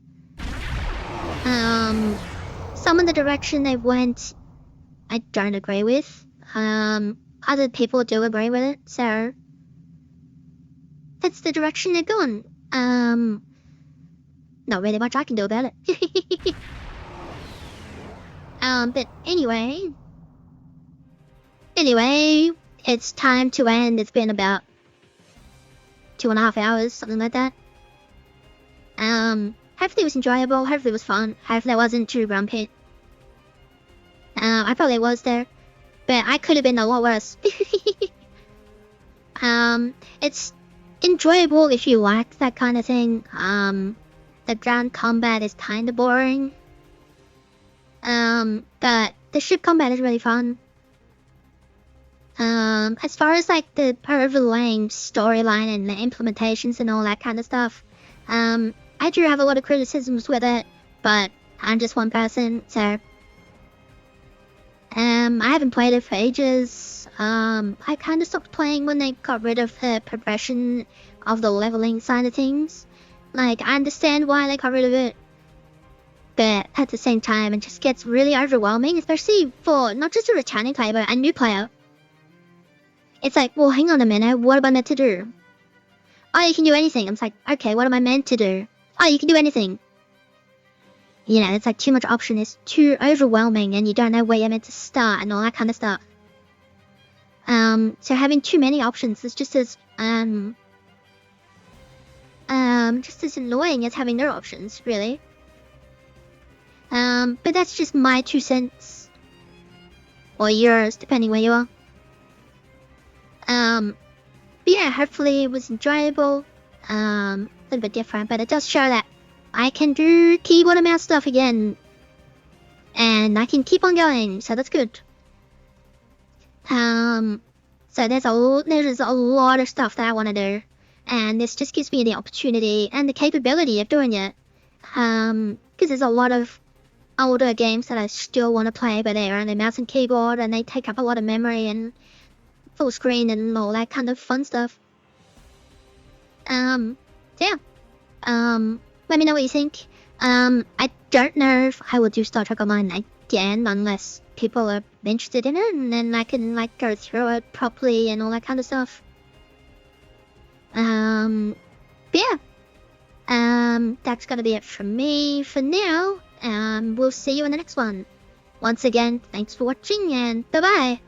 Some of the direction they went, I don't agree with. Other people do agree with it, so that's the direction they're going. Not really much I can do about it. But anyway, it's time to end. It's been about 2.5 hours, something like that. Hopefully it was enjoyable, hopefully it was fun, hopefully I wasn't too grumpy. I probably was there, but I could have been a lot worse. It's enjoyable if you like that kind of thing. The ground combat is kinda boring. But the ship combat is really fun. As far as like the overlaying storyline and the implementations and all that kind of stuff, I do have a lot of criticisms with it, but I'm just one person, so I haven't played it for ages. I kind of stopped playing when they got rid of the progression of the leveling side of things. Like, I understand why they got rid of it, but at the same time, it just gets really overwhelming, especially for not just a returning player, but a new player. It's like, well, hang on a minute, what am I meant to do? Oh, you can do anything. I'm like, okay, what am I meant to do? Oh, you can do anything. You know, it's like too much option. It's too overwhelming and you don't know where you're meant to start and all that kind of stuff. So having too many options is just as annoying as having no options, really. But that's just my 2 cents. Or yours, depending where you are. But yeah, hopefully it was enjoyable. A little bit different, but it does show that I can do keyboard and mouse stuff again. And I can keep on going, so that's good. So there's a lot of stuff that I want to do. And this just gives me the opportunity and the capability of doing it. Because there's a lot of older games that I still want to play, but they're on the mouse and keyboard, and they take up a lot of memory and full screen and all that kind of fun stuff. Yeah. Let me know what you think. I don't know if I will do Star Trek Online again unless people are interested in it, and then I can like go through it properly and all that kind of stuff. But yeah. That's gonna be it from me for now. We'll see you in the next one. Once again, thanks for watching and bye bye.